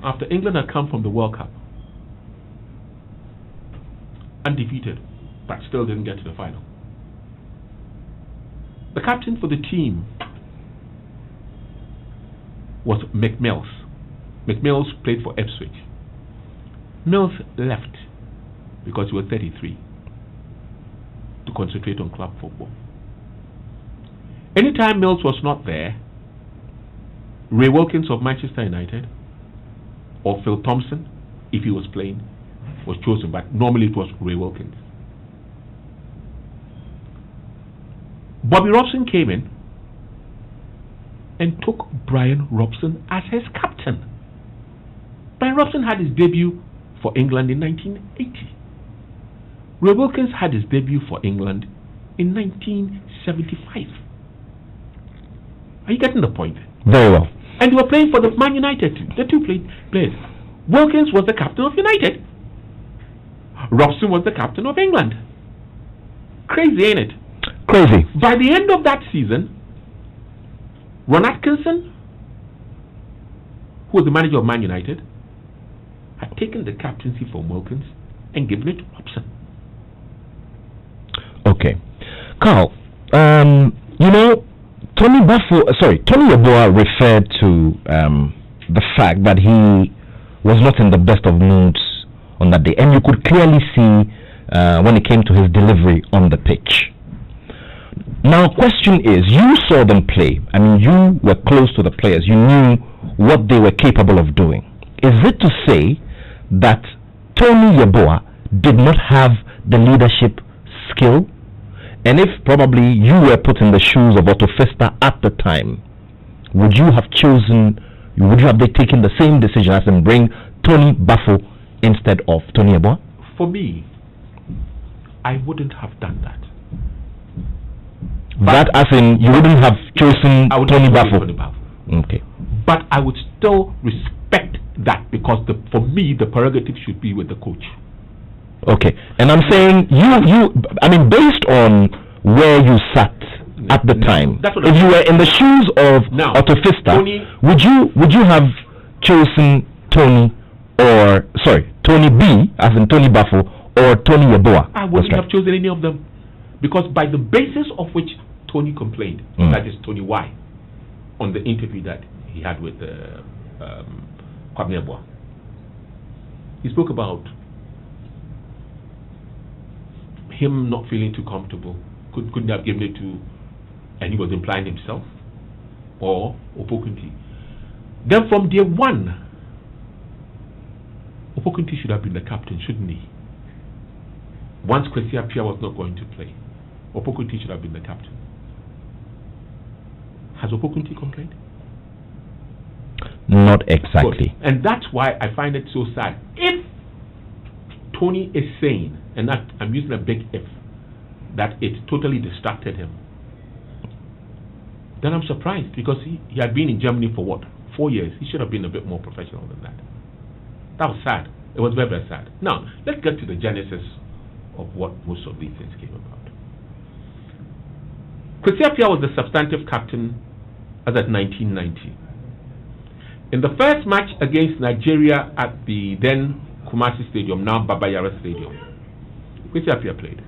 after England had come from the World Cup, undefeated, but still didn't get to the final, the captain for the team was McMills. McMills played for Ipswich. Mills left because he was 33 to concentrate on club football. Anytime Mills was not there, Ray Wilkins of Manchester United or Phil Thompson, if he was playing, was chosen, but normally it was Ray Wilkins. Bobby Robson came in and took Brian Robson as his captain. Brian Robson had his debut for England in 1980. Ray Wilkins had his debut for England in 1975. Are you getting the point? Very well. And they were playing for the Man United team. The two played. Wilkins was the captain of United. Robson was the captain of England. Crazy, ain't it? Crazy. By the end of that season, Ron Atkinson, who was the manager of Man United, had taken the captaincy from Wilkins and given it to Robson. Okay. Karl, Tony Yeboah referred to the fact that he was not in the best of moods on that day, and you could clearly see when it came to his delivery on the pitch. Now, question is, you saw them play. I mean, you were close to the players. You knew what they were capable of doing. Is it to say that Tony Yeboah did not have the leadership skill? And if probably you were put in the shoes of Otto Pfister at the time, would you have taken the same decision as in bring Tony Buffo instead of Tony Yeboah? For me, I wouldn't have done that. That as in you wouldn't have chosen Tony Buffo. Okay. But I would still respect that because for me the prerogative should be with the coach. Okay. And I'm saying based on where you sat at the time, if you were in the shoes of Otto Pfister, would you have chosen Tony B as in Tony Buffo or Tony Yeboah? I wouldn't have chosen any of them. Because by the basis of which Tony complained, that is Tony Y, on the interview that he had with Kwame Yeboah, he spoke about him not feeling too comfortable, couldn't have given it to, and he was implying himself, or Opokunti. Then from day one, Opokunti should have been the captain, shouldn't he? Once Kwesi Appiah was not going to play, Opokunti should have been the captain. Has Opokunti complained? Not exactly. Good. And that's why I find it so sad. If Tony is saying, and that I'm using a big if, that it totally distracted him, then I'm surprised because he had been in Germany for 4 years. He should have been a bit more professional than that. That was sad. It was very, very sad. Now, let's get to the genesis of what most of these things came about. Kwesi Appiah was the substantive captain as at 1990. In the first match against Nigeria at the then Kumasi Stadium, now Baba Yara Stadium, Kwesi Appiah played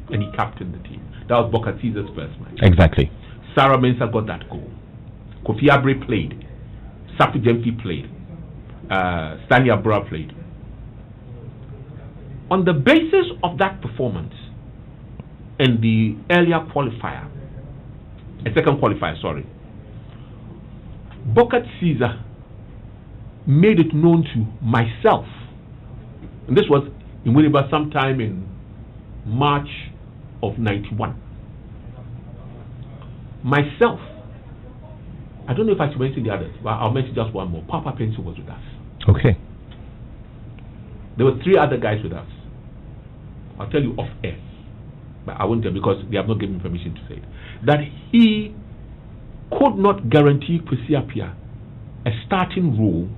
and he captained the team. That was Bokar Caesar's first match. Exactly. Sarah Mensah got that goal. Kofi Abre played. Safi Jemfi played. Stanley Abura played. On the basis of that performance in the earlier qualifier, a second qualifier, Bokar Caesar made it known to myself, and this was in Winneba sometime in March of 91. Myself, I don't know if I should mention the others, but I'll mention just one more. Papa Pencil was with us. Okay. There were 3 other guys with us. I'll tell you off air, but I won't tell because they have not given me permission to say it. That he could not guarantee Kwesi Appiah a starting role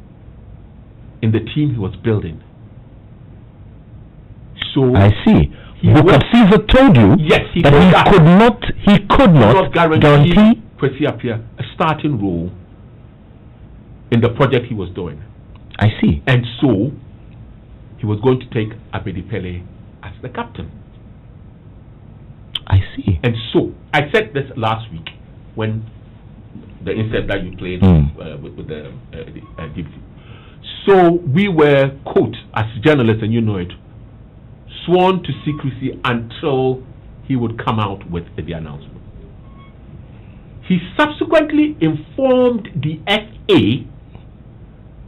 in the team he was building. So I see. Bokar Caesar told you that he could not guarantee Kwesi Appiah a starting role in the project he was doing. I see. And so, he was going to take Abedi Pele as the captain. I see. And so, I said this last week when the incident that you played with the DVD. So, we were, quote, as journalists, and you know it, sworn to secrecy until he would come out with the announcement. He subsequently informed the FA,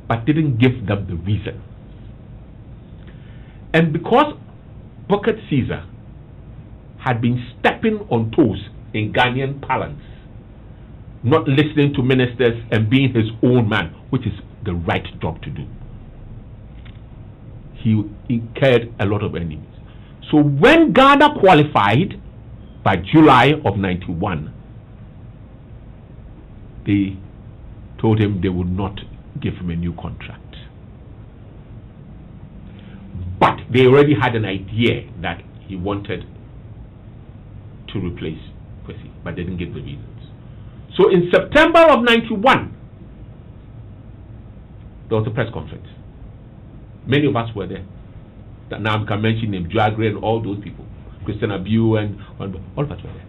but didn't give them the reason. And because Bucket Caesar had been stepping on toes in Ghanaian parlance, not listening to ministers and being his own man, which is the right job to do, he incurred a lot of enemies. So when Ghana qualified by July of 91, they told him they would not give him a new contract. But they already had an idea that he wanted to replace Kwesi, but they didn't give the reasons. So in September of 91, there was a press conference. Many of us were there. That now I can mention him, Juagre and all those people, Christian Abiu and all of us were there.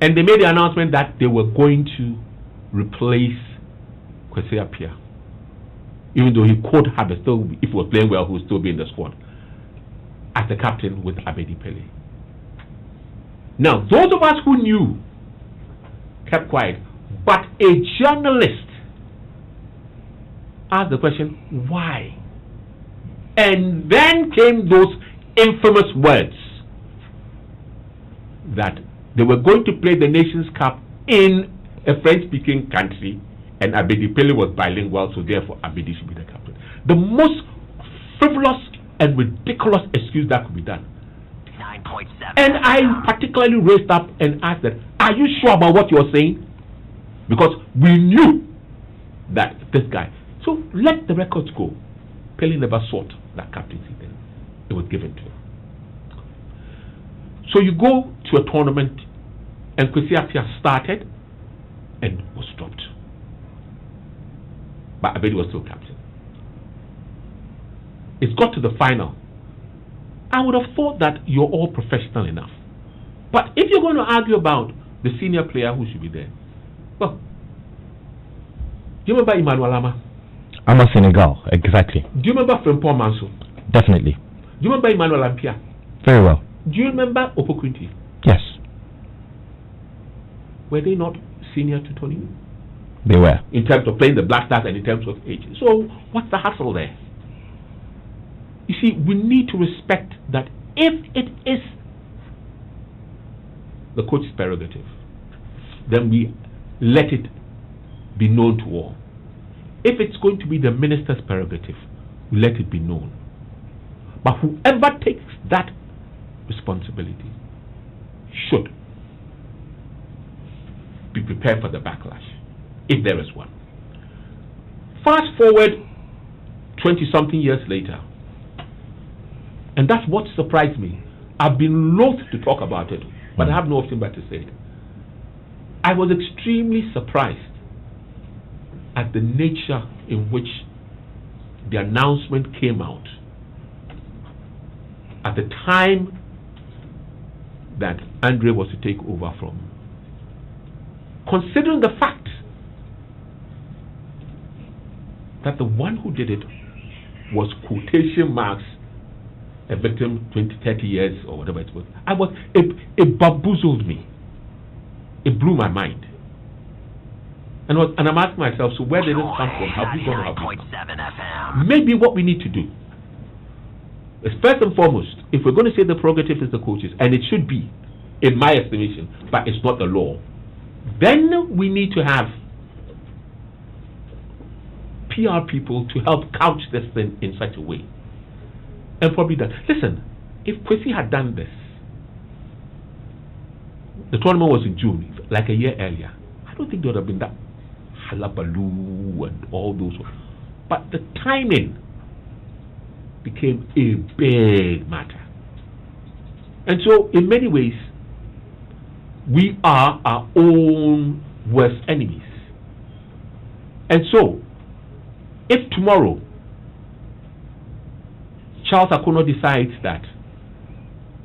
And they made the announcement that they were going to replace Kwesi Appiah. Even though he could have still, if he was playing well, he would still be in the squad as the captain with Abedi Pele. Now, those of us who knew kept quiet, but a journalist asked the question, why? And then came those infamous words that they were going to play the Nations Cup in a French-speaking country, and Abedi Pele was bilingual, so therefore Abedi should be the captain. The most frivolous and ridiculous excuse that could be done. 9.7. And I particularly raised up and asked that, are you sure about what you're saying? Because we knew that this guy. So let the records go. Pele never sought that captaincy then. It was given to him. So you go to a tournament and Kwesi Appiah started and was dropped. But Abedi was still captain. It's got to the final. I would have thought that you're all professional enough. But if you're going to argue about the senior player who should be there, well, do you remember Emmanuel Ama? Ama Senegal, exactly. Do you remember Frimpong Manso? Definitely. Do you remember Emmanuel Ampia? Very well. Do you remember Opokunti? Yes. Were they not senior to Tony? They were. In terms of playing the Black Stars and in terms of age. So, what's the hassle there? You see, we need to respect that if it is the coach's prerogative, then we let it be known to all. If it's going to be the minister's prerogative, we let it be known. But whoever takes that responsibility should be prepared for the backlash, if there is one. Fast forward 20-something years later, and that's what surprised me. I've been loath to talk about it, but I have no option but to say it. I was extremely surprised at the nature in which the announcement came out at the time that Andre was to take over from. Considering the fact that the one who did it was quotation marks a victim 20, 30 years or whatever it was. It bamboozled me. It blew my mind. And I'm asking myself, so where did this come from? Have we gone out? Maybe what we need to do is, first and foremost, if we're going to say the prerogative is the coaches, and it should be, in my estimation, but it's not the law, then we need to have PR people to help couch this thing in such a way. And probably that. Listen, if Kwesi had done this, the tournament was in June, like a year earlier, I don't think there would have been that halabaloo and all those. But the timing became a big matter. And so, in many ways, we are our own worst enemies. And so, if tomorrow Charles Akono decides that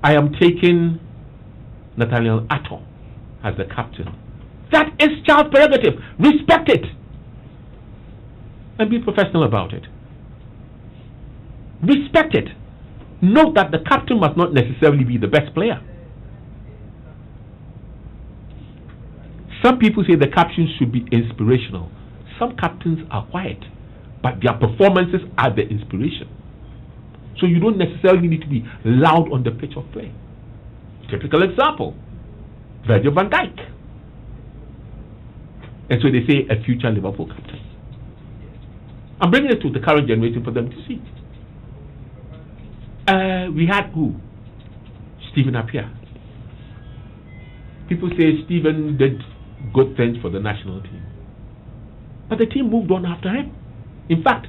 I am taking Nathaniel Attoh as the captain, that is Charles' prerogative. Respect it and be professional about it. Respect it. Note that the captain must not necessarily be the best player. Some people say the captain should be inspirational. Some captains are quiet, but their performances are the inspiration. So you don't necessarily need to be loud on the pitch of play. Typical example, Virgil van Dijk. And so they say a future Liverpool captain. I'm bringing it to the current generation for them to see. We had who? Stephen Appiah. People say Stephen did good things for the national team, but the team moved on after him. In fact,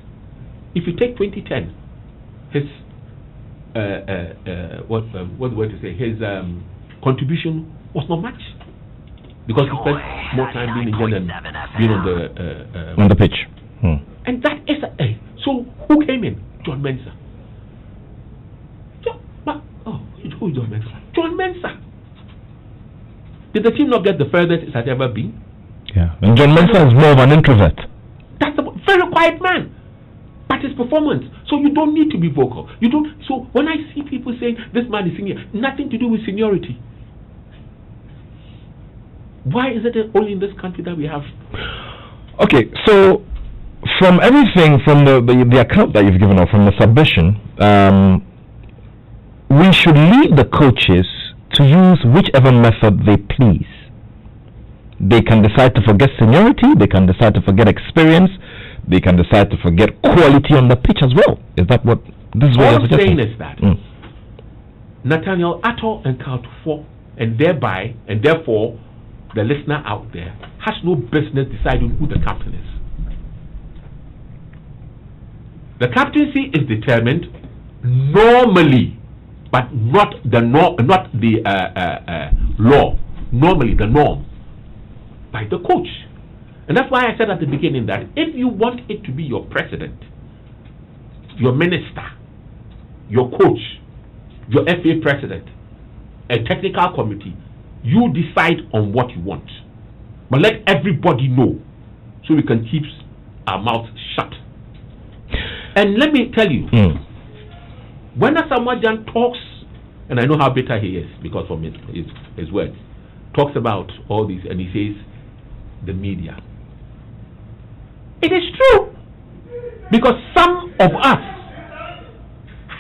if you take 2010, his what's the word to say? His contribution was not much because he spent more time being in Ghana than being on the pitch. And that is so. Who came in? John Mensah. Who is John Mensah? John Mensah. Did the team not get the furthest it had ever been? Yeah, and John Mensah is more of an introvert. That's a very quiet man, but his performance. So you don't need to be vocal. You don't. So when I see people saying this man is senior, nothing to do with seniority. Why is it only in this country that we have? Okay, so from everything, from the account that you've given us, from the submission, we should leave the coaches to use whichever method they please. They can decide to forget seniority, they can decide to forget experience, they can decide to forget quality on the pitch as well. Is that what this is? All I'm saying is that Nathaniel Attoh and Karl Tufuoh, and thereby and therefore the listener out there, has no business deciding who the captain is. The captaincy is determined normally, but not the law. Normally, the norm by the coach, and that's why I said at the beginning that if you want it to be your president, your minister, your coach, your FA president, a technical committee, you decide on what you want, but let everybody know so we can keep our mouths shut. And let me tell you, when Asamoah talks, and I know how bitter he is because from his words, talks about all this, and he says the media. It is true, because some of us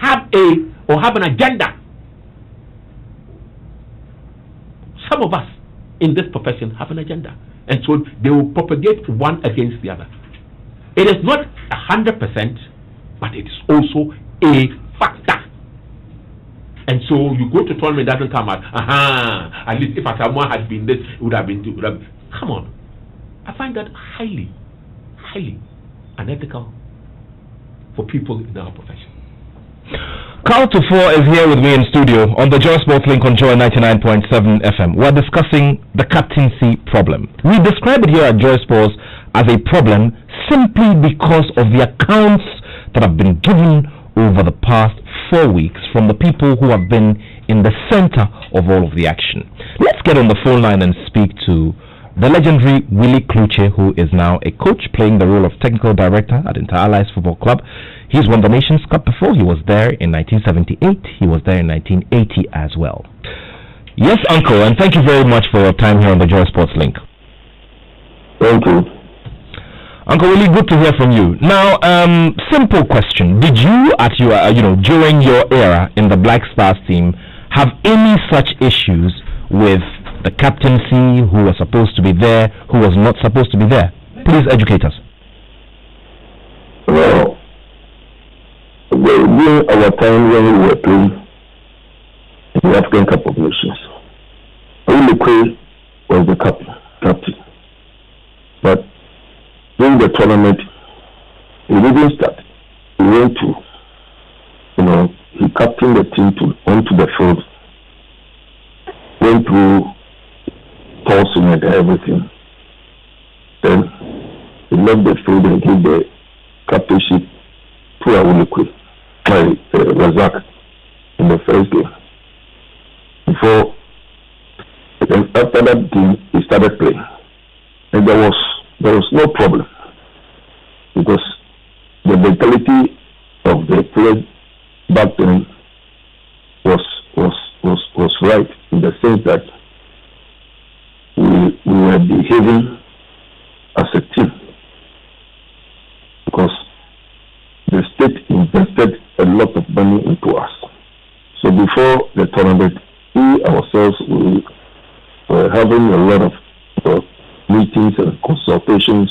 have an agenda. Some of us in this profession have an agenda, and so they will propagate one against the other. It is not 100%, but it is also a factor. And so you go to tournament, it doesn't come out. At least if Asamoah had been this, it would have been. Come on, I find that highly unethical for people in our profession. Karl Tufuoh is here with me in studio on the Joy Sports Link on Joy 99.7 FM. We're discussing the captaincy problem. We describe it here at Joy Sports as a problem simply because of the accounts that have been given over the past 4 weeks from the people who have been in the center of all of the action. Let's get on the phone line and speak to the legendary Willie Kluche, who is now a coach playing the role of technical director at Inter Allies Football Club. He's won the Nations Cup before. He was there in 1978. He was there in 1980 as well. Yes, Uncle, and thank you very much for your time here on the Joy Sports Link. Thank you. Uncle Willie, good to hear from you. Now, simple question: did you, at your, during your era in the Black Stars team, have any such issues with the captaincy, who was supposed to be there, who was not supposed to be there? Please educate us. Well, during our time when we were playing in the African Cup of Nations, Willie was the captain. But during the tournament, he didn't start. He went to, he captained the team onto the field, went through tossing and everything. Then he left the field and gave the captainship to Razak in the first game. Before, and after that game, he started playing, and there was no problem because the mentality of the players back then was right, in the sense that we were behaving as a team, because the state invested a lot of money into us. So before the tournament, we ourselves were having a lot of meetings and consultations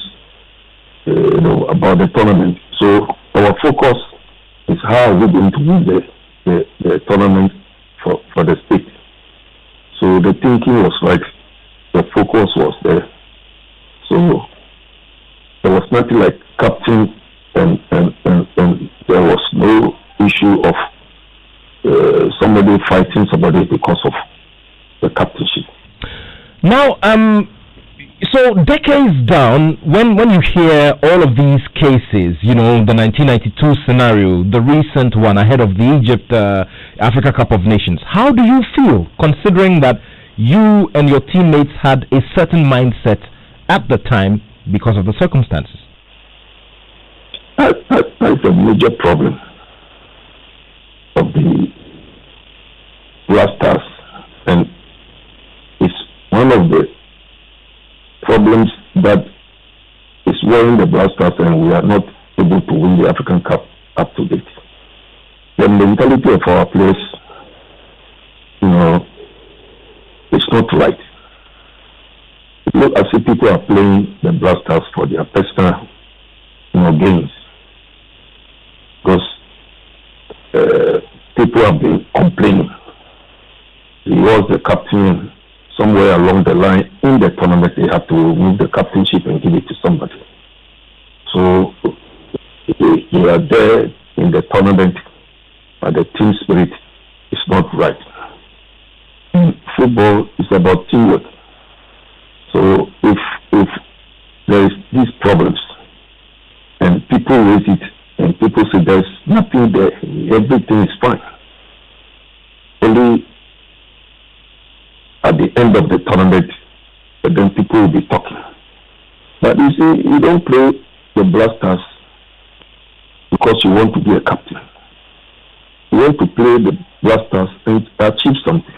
about the tournament. So our focus is how we're going to win the tournament for the state. So the thinking was right, the focus was there. So there was nothing like captain, and there was no issue of somebody fighting somebody because of the captainship. Now, so decades down, when you hear all of these cases, the 1992 scenario, the recent one ahead of the Egypt Africa Cup of Nations, how do you feel, considering that you and your teammates had a certain mindset at the time because of the circumstances? That's a major problem of the Black Stars, and it's one of the problems that is worrying the Black Stars, and we are not able to win the African Cup up to date. The mentality of our players, it's not right. It looks as if people are playing the Black Stars for their personal, gains, because people have been complaining. He was the captain. Somewhere along the line in the tournament, they have to remove the captainship and give it to somebody. So they are there in the tournament, but the team spirit is not right. Football is about teamwork. So if there is these problems and people raise it and people say there's nothing there, everything is fine, only at the end of the tournament, then people will be talking. But you see, you don't play the Black Stars because you want to be a captain. You want to play the Black Stars and achieve something.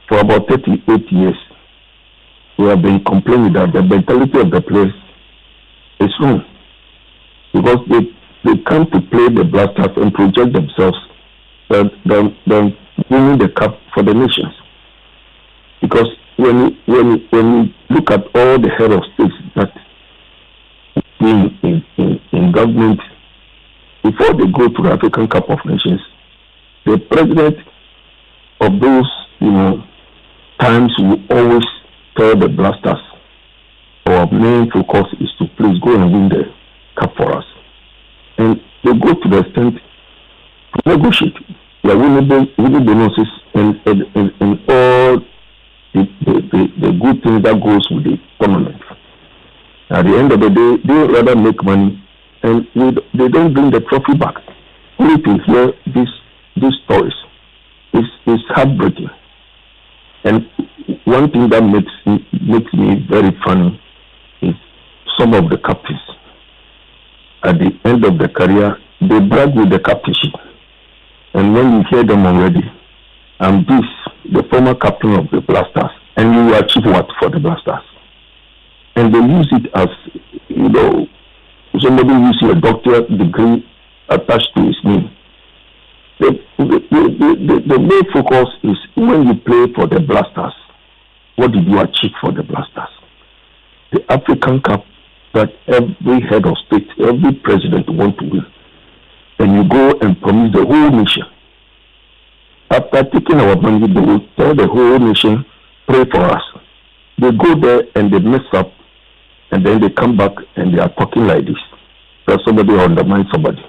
For about 38 years, we have been complaining that the mentality of the players is wrong, because they come to play the Black Stars and project themselves than winning the cup for the nations. Because when you look at all the head of states that in government, before they go to the African Cup of Nations, the president of those times will always tell the Black Stars, our main focus is to please go and win the cup for us. And they go to the extent to negotiate. They are winning bonuses and all the good things that goes with the tournament. At the end of the day, they rather make money, and they don't bring the trophy back. Only to hear these stories is heartbreaking. And one thing that makes me very funny is some of the captains. At the end of the career, they brag with the captainship, and when you hear them already, the former captain of the Black Stars, and you achieve what for the Black Stars? And they use it as, somebody using a doctorate degree attached to his name. The main focus is when you play for the Black Stars, what did you achieve for the Black Stars? The African Cup that every head of state, every president wants to win. And you go and promise the whole nation. After taking our money, they will tell the whole nation, pray for us. They go there and they mess up, and then they come back and they are talking like this. That somebody undermines somebody.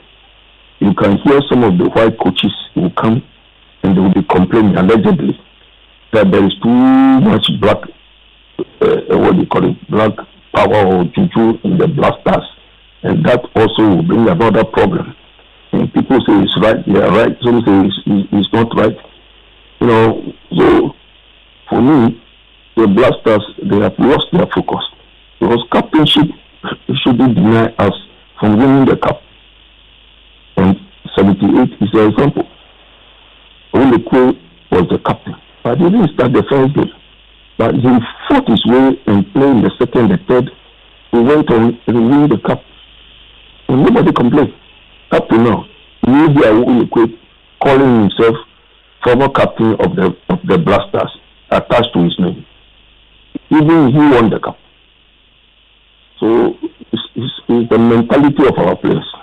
You can hear some of the white coaches who come and they will be complaining allegedly that there is too much black power or juju in the blasters, and that also will bring another problem. And people say it's right, they are right. Some say it's not right. You know, so for me, the blasters, they have lost their focus because captainship shouldn't deny us from winning the cup. And 78 is an example. Olekwe was the captain, but he didn't start the first game. But he fought his way and played the second, the third. He went on and win the cup. And nobody complained. Up to now, maybe Olekwe calling himself former captain of the Blasters attached to his name. Even he won the cup. So it's the mentality of our players.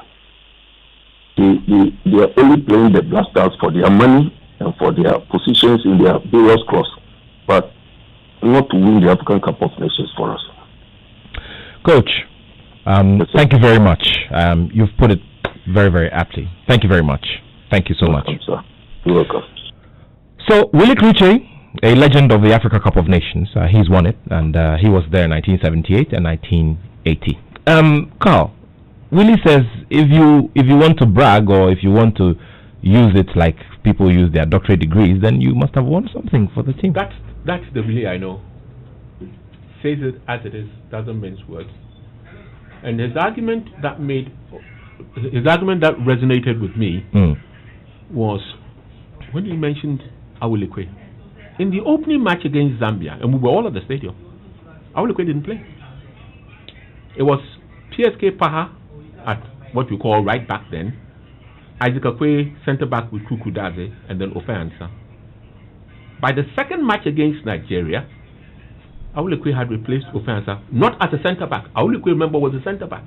They are only playing the Blasters for their money and for their positions in their various clubs, but not to win the African Cup of Nations for us. Coach, thank you very much. You've put it very, very aptly. Thank you very much. Thank you so much. Sir. You're welcome. So, Willie Kluche, a legend of the Africa Cup of Nations, he's won it, and he was there in 1978 and 1980. Karl, Willie says if you want to brag or if you want to use it like people use their doctorate degrees, then you must have won something for the team. That's the Willie I know. Says it as it is, doesn't mince words. And his argument that resonated with me was when he mentioned Awulikwe. In the opening match against Zambia, and we were all at the stadium, Awulikwe didn't play. It was PSK Paha at what we call right back then, Isaac Akwe centre back with Kuku Daze, and then Ofe Ansah. By the second match against Nigeria, Awulikwe had replaced Ofe Ansah, not as a centre back. Awulikwe, remember, was a centre back,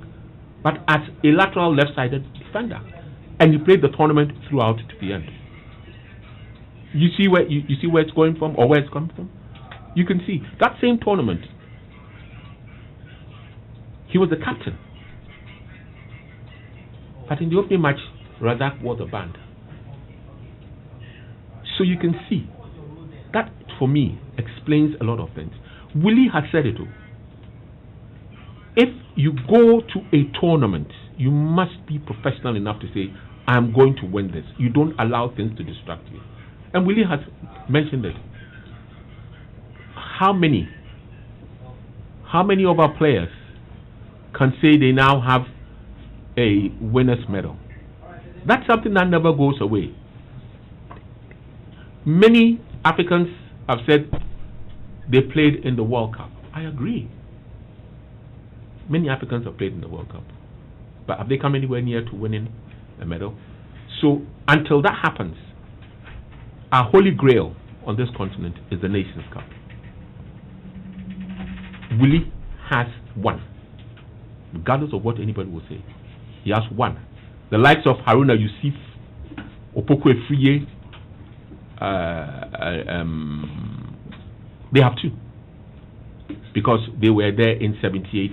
but as a lateral left-sided defender, and he played the tournament throughout to the end. You see where it's going from, or where it's coming from. You can see that same tournament. He was the captain, but in the opening match, Razak wore the band. So you can see that, for me, explains a lot of things. Willie has said it all. If you go to a tournament, you must be professional enough to say, I'm going to win this. You don't allow things to distract you. And Willie has mentioned it. How many of our players can say they now have a winner's medal? That's something that never goes away. Many Africans have said they played in the World Cup. I agree. Many Africans have played in the World Cup. But have they come anywhere near to winning a medal? So until that happens, our holy grail on this continent is the Nations Cup. Willie has won, regardless of what anybody will say. He has won. The likes of Haruna Yusuf, Opoko Efriye, they have two, because they were there in 78,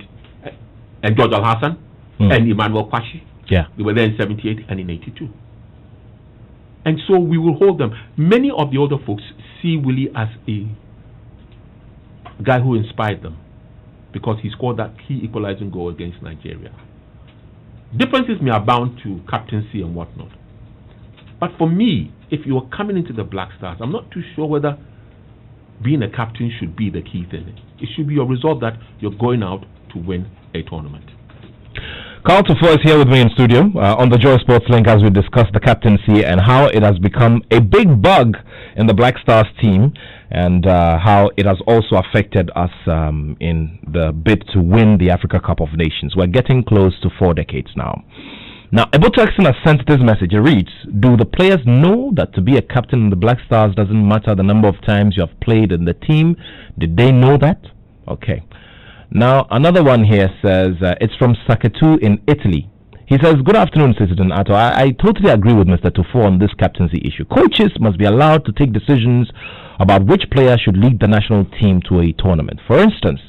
and George Al-Hassan and Emmanuel Kwashi. Yeah, they were there in 78 and in 82. And so we will hold them. Many of the older folks see Willie as a guy who inspired them, because he scored that key equalizing goal against Nigeria. Differences may abound to captaincy and whatnot. But for me, if you are coming into the Black Stars, I'm not too sure whether being a captain should be the key thing. It should be your resolve that you're going out to win a tournament. Karl Tufuoh is here with me in studio on the Joy Sports Link as we discuss the captaincy and how it has become a big bug in the Black Stars team, and how it has also affected us in the bid to win the Africa Cup of Nations. We're getting close to 4 decades now. Now, Ebotoxin has sent this message. It reads, do the players know that to be a captain in the Black Stars doesn't matter the number of times you have played in the team? Did they know that? Okay. Now, another one here says, it's from Saketu in Italy. He says, good afternoon, Citizen Attoh. I totally agree with Mr. Tufuoh on this captaincy issue. Coaches must be allowed to take decisions about which player should lead the national team to a tournament. For instance,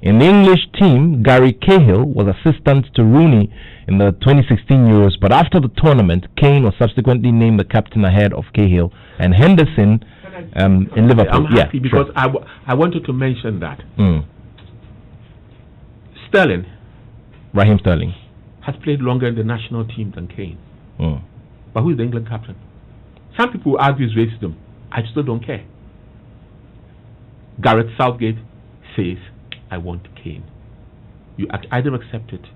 in the English team, Gary Cahill was assistant to Rooney in the 2016 Euros, but after the tournament, Kane was subsequently named the captain ahead of Cahill and Henderson in Liverpool. I'm happy because I wanted to mention that. Sterling Raheem Sterling. has played longer in the national team than Kane. Mm. But who is the England captain? Some people argue it's racism. I still don't care. Gareth Southgate says, I want Kane. You either accept it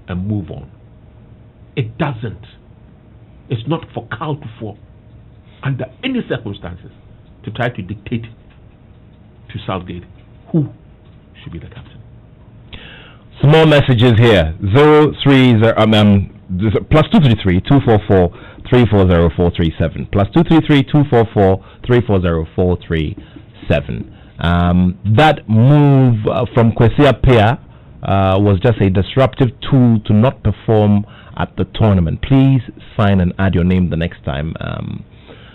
and move on. It doesn't. It's not for Karl Tufuoh, under any circumstances, to try to dictate to Southgate who should be the captain. Some more messages here. 030 plus 233 244 340 437 plus 233 244 340 437. That move from Kwesi Appiah was just a disruptive tool to not perform at the tournament. Please sign and add your name the next time.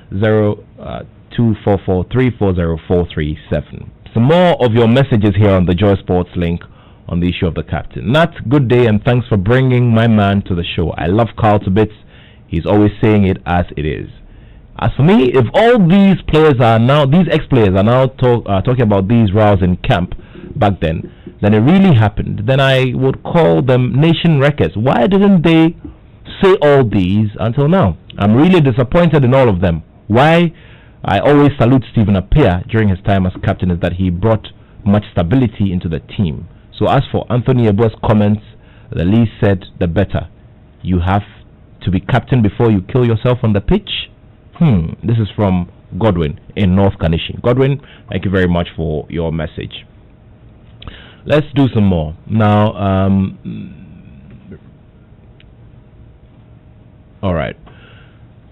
244 340 437. Some more of your messages here on the Joy Sports link on the issue of the captain. Nat, good day and thanks for bringing my man to the show. I love Karl to bits. He's always saying it as it is. As for me, if all these players are now, these ex-players are now talking about these rows in camp back then it really happened, then I would call them nation records. Why didn't they say all these until now? I'm really disappointed in all of them. Why I always salute Stephen Appiah during his time as captain is that he brought much stability into the team. So as for Anthony Yeboah's comments, the least said, the better. You have to be captain before you kill yourself on the pitch? This is from Godwin in North Kanishin. Godwin, thank you very much for your message. Let's do some more. Now, all right.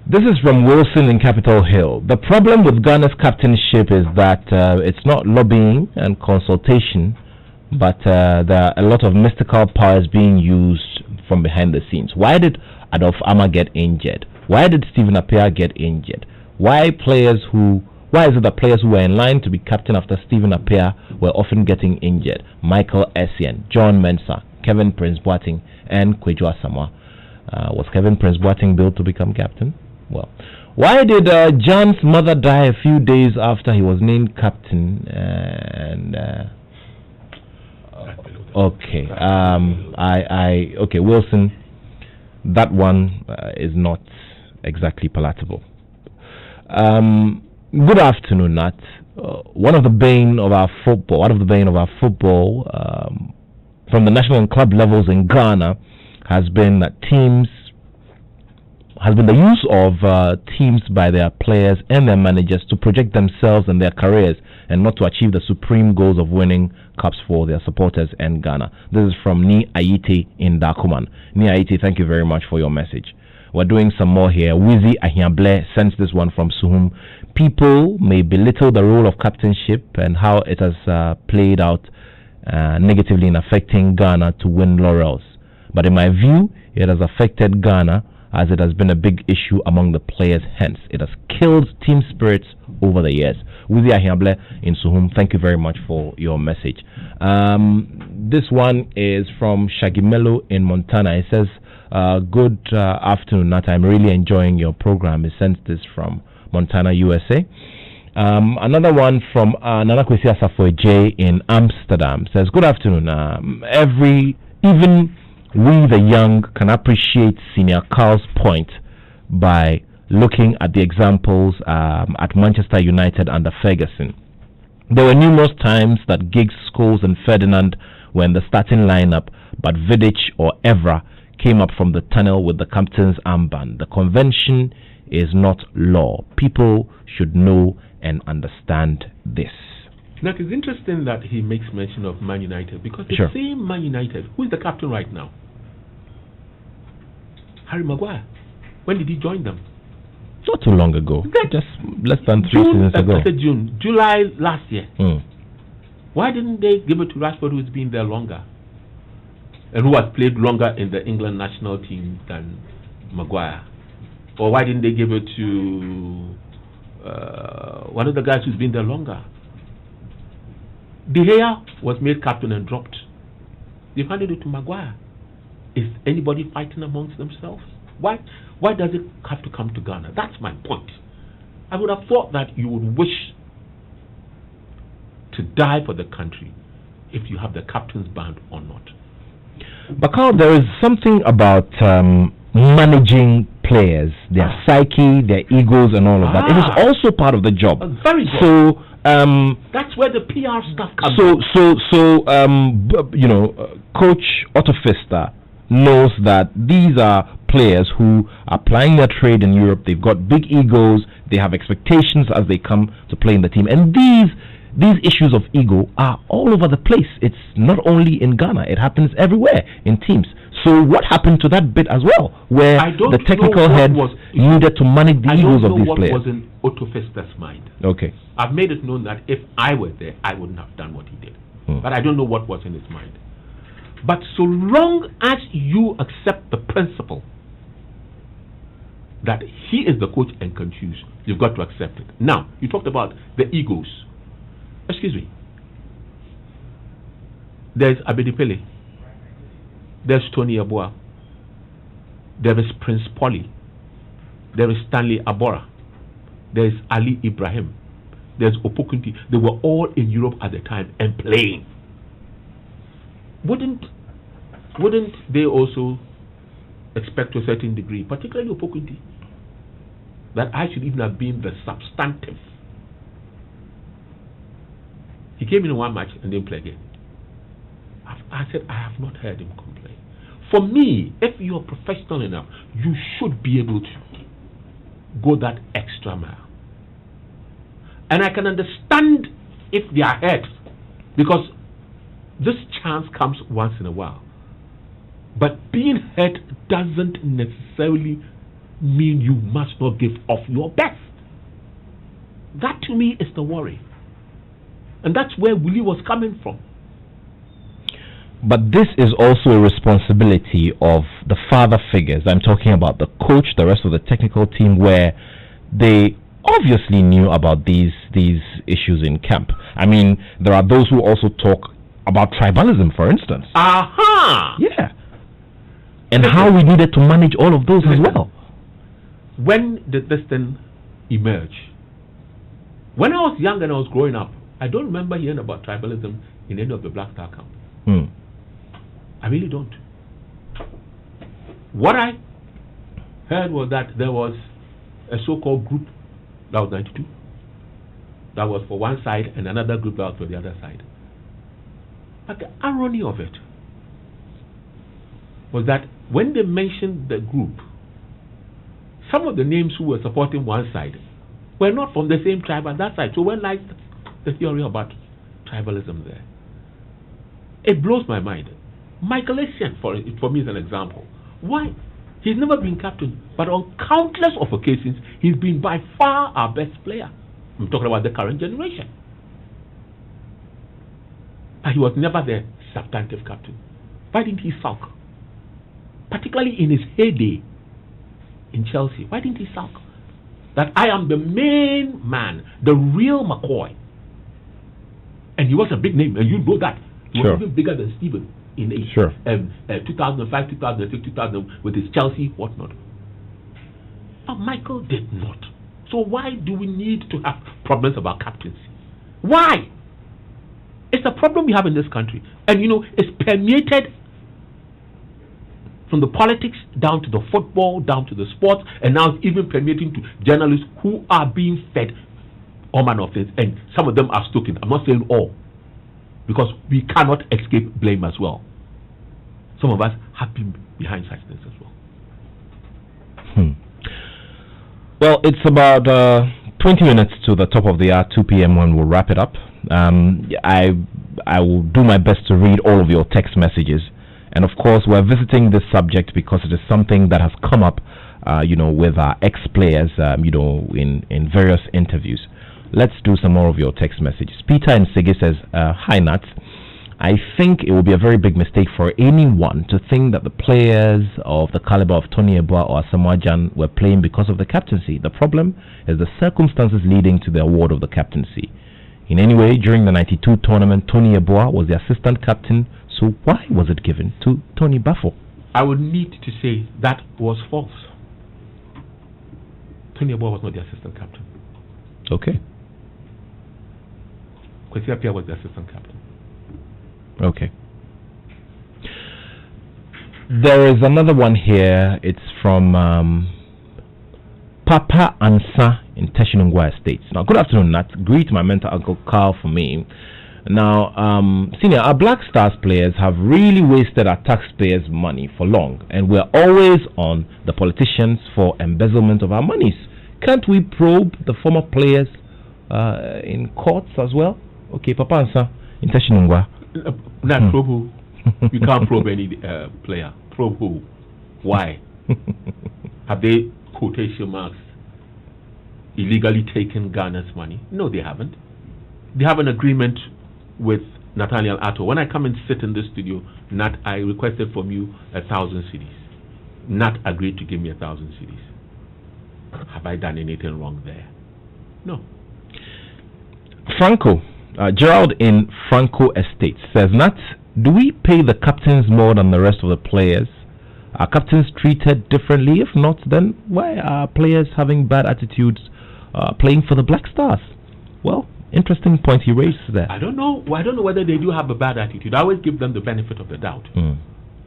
This is from Wilson in Capitol Hill. The problem with Ghana's captainship is that it's not lobbying and consultation, but there are a lot of mystical powers being used from behind the scenes. Why did Adolf Amma get injured? Why did Stephen Appiah get injured? Why is it that players who were in line to be captain after Stephen Appiah were often getting injured? Michael Essien, John Mensah, Kevin Prince Boateng, and Kweju Asamoah. Was Kevin Prince Boateng billed to become captain? Well, why did John's mother die a few days after he was named captain? Okay, okay, Wilson, that one is not exactly palatable. Good afternoon, Nat. One of the bane of our football, from the national and club levels in Ghana has been that the use of teams by their players and their managers to project themselves and their careers and not to achieve the supreme goals of winning cups for their supporters in Ghana. This is from Ni Ayite in Dakuman. Ni Ayite, thank you very much for your message. We're doing some more here. Wizi Ahiable sends this one from Suhum. People may belittle the role of captainship and how it has played out negatively in affecting Ghana to win laurels. But in my view, it has affected Ghana as it has been a big issue among the players. Hence, it has killed team spirits over the years. Wizi Ahiable in Suhum, thank you very much for your message. This one is from Shagimelo in Montana. It says, good afternoon, Nat. I'm really enjoying your program. He sends this from Montana, USA. Another one from Nana Kwesi Asafo J in Amsterdam says, good afternoon. Even we the young can appreciate Senior Karl's point by looking at the examples at Manchester United under Ferguson. There were numerous times that Giggs, Scholes and Ferdinand were in the starting lineup, but Vidic or Evra came up from the tunnel with the captain's armband. The convention is not law. People should know and understand this. Now, it's interesting that he makes mention of Man United because the same Man United, who is the captain right now? Harry Maguire. When did he join them? Not too long ago. Just less than 3 seasons ago. July last year. Why didn't they give it to Rashford, who's been there longer? And who has played longer in the England national team than Maguire? Or why didn't they give it to one of the guys who's been there longer? De Gea was made captain and dropped. They handed it to Maguire. Is anybody fighting amongst themselves? Why does it have to come to Ghana? That's my point. I would have thought that you would wish to die for the country if you have the captain's band or not. But Karl, there is something about managing players, their psyche, their egos, and all of that. It is also part of the job. Very good. So that's where the PR stuff comes. Coach Otto Pfister knows that these are players who are plying their trade in Europe. They've got big egos. They have expectations as they come to play in the team, and these issues of ego are all over the place. It's not only in Ghana, it happens everywhere in teams. So what happened to that bit as well, where the technical heads needed to manage the egos of these players? I don't know what was in Otto Pfister's mind. Okay. I've made it known that if I were there, I wouldn't have done what he did. But I don't know what was in his mind. But so long as you accept the principle that he is the coach and can choose, you've got to accept it. Now, you talked about the egos. Excuse me. There's Abedi Pele. There's Tony Yeboah. There is Prince Polly. There is Stanley Abora. There's Ali Ibrahim. There's Opokunti. They were all in Europe at the time and playing. Wouldn't they also expect to a certain degree, particularly Opokunti, that I should even have been the substantive? He came in one match and didn't play again. I said, I have not heard him complain. For me, if you are professional enough, you should be able to go that extra mile. And I can understand if they are hurt, because this chance comes once in a while. But being hurt doesn't necessarily mean you must not give off your best. That to me is the worry. And that's where Willie was coming from. But this is also a responsibility of the father figures. I'm talking about the coach, the rest of the technical team, where they obviously knew about these issues in camp. I mean, there are those who also talk about tribalism, for instance. Aha! Yeah. And how we needed to manage all of those as well. When did this thing emerge? When I was young and I was growing up, I don't remember hearing about tribalism in any of the Black Star camp. I really don't. What I heard was that there was a so-called group that was 92 that was for one side and another group that was for the other side. But the irony of it was that when they mentioned the group, some of the names who were supporting one side were not from the same tribe as that side. So where lies the theory about tribalism there? It blows my mind. Michael Essien, for me, is an example. Why? He's never been captain, but on countless of occasions, he's been by far our best player. I'm talking about the current generation. But he was never the substantive captain. Why didn't he sulk? Particularly in his heyday in Chelsea. Why didn't he sulk? That I am the main man, the real McCoy. And he was a big name, and you know that. He was even bigger than Stephen in 2005, 2006, 2000 with his Chelsea whatnot. But Michael did not. So why do we need to have problems about captaincy? Why? It's a problem we have in this country. And you know, it's permeated from the politics down to the football, down to the sports, and now it's even permeating to journalists who are being fed all manner of things. And some of them are stoking. I'm not saying all, because we cannot escape blame as well. Some of us have been behind such things as well. Well, it's about 20 minutes to the top of the hour, 2 p.m. when we'll wrap it up. I will do my best to read all of your text messages. And of course, we're visiting this subject because it is something that has come up, with our ex-players, in various interviews. Let's do some more of your text messages. Peter in Sigi says, hi Nats, I think it would be a very big mistake for anyone to think that the players of the caliber of Tony Yeboah or Asamoah Gyan were playing because of the captaincy. The problem is the circumstances leading to the award of the captaincy. In any way, during the 92 tournament, Tony Yeboah was the assistant captain, so why was it given to Tony Bafo? I would need to say that was false. Tony Yeboah was not the assistant captain. Okay. Kwesi Appiah was the assistant captain. Okay. There is another one here. It's from Papa Ansa in Teshinungwa Estates. Now, good afternoon, Nat. Greet my mentor uncle Karl for me. Now, Senior, our Black Stars players have really wasted our taxpayers' money for long, and we're always on the politicians for embezzlement of our monies. Can't we probe the former players in courts as well? Okay, Papa Ansa in Teshinungwa. Not probe who? You can't probe any player. Probe who? Why? Have they, quotation marks, illegally taken Ghana's money? No, they haven't. They have an agreement with Nathaniel Attoh. When I come and sit in this studio, Nat, I requested from you 1,000 cedis. Nat agreed to give me 1,000 cedis. Have I done anything wrong there? No. Franco, Gerald in Franco Estate says, Nat, do we pay the captains more than the rest of the players? Are captains treated differently? If not, then why are players having bad attitudes playing for the Black Stars? Well, interesting point he raised there. I don't know. I don't know whether they do have a bad attitude. I always give them the benefit of the doubt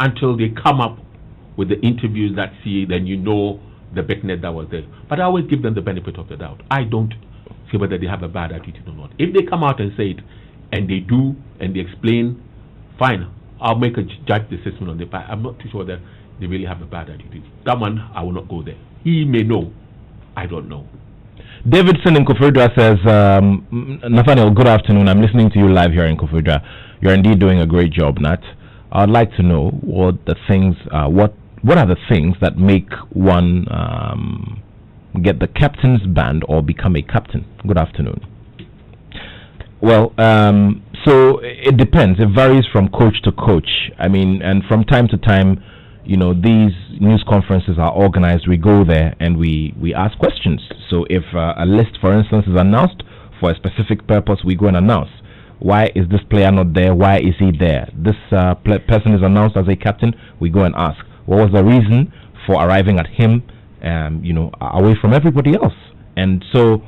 until they come up with the interviews that see, then you know the big net that was there. But I always give them the benefit of the doubt. I don't see whether they have a bad attitude or not. If they come out and say it, and they do, and they explain, fine, I'll make a judge decision on the part. I'm not too sure that they really have a bad attitude. That one, I will not go there. He may know. I don't know. Davidson in Kofudra says, Nathaniel, good afternoon. I'm listening to you live here in Kofudra. You're indeed doing a great job, Nat. I'd like to know what the things, what are the things that make one get the captain's band or become a captain? Good afternoon. Well, so it depends. It varies from coach to coach. I mean, and from time to time, you know, these news conferences are organized. We go there and we ask questions. So if a list, for instance, is announced for a specific purpose, we go and announce. Why is this player not there? Why is he there? This person is announced as a captain. We go and ask, what was the reason for arriving at him, you know, away from everybody else? And so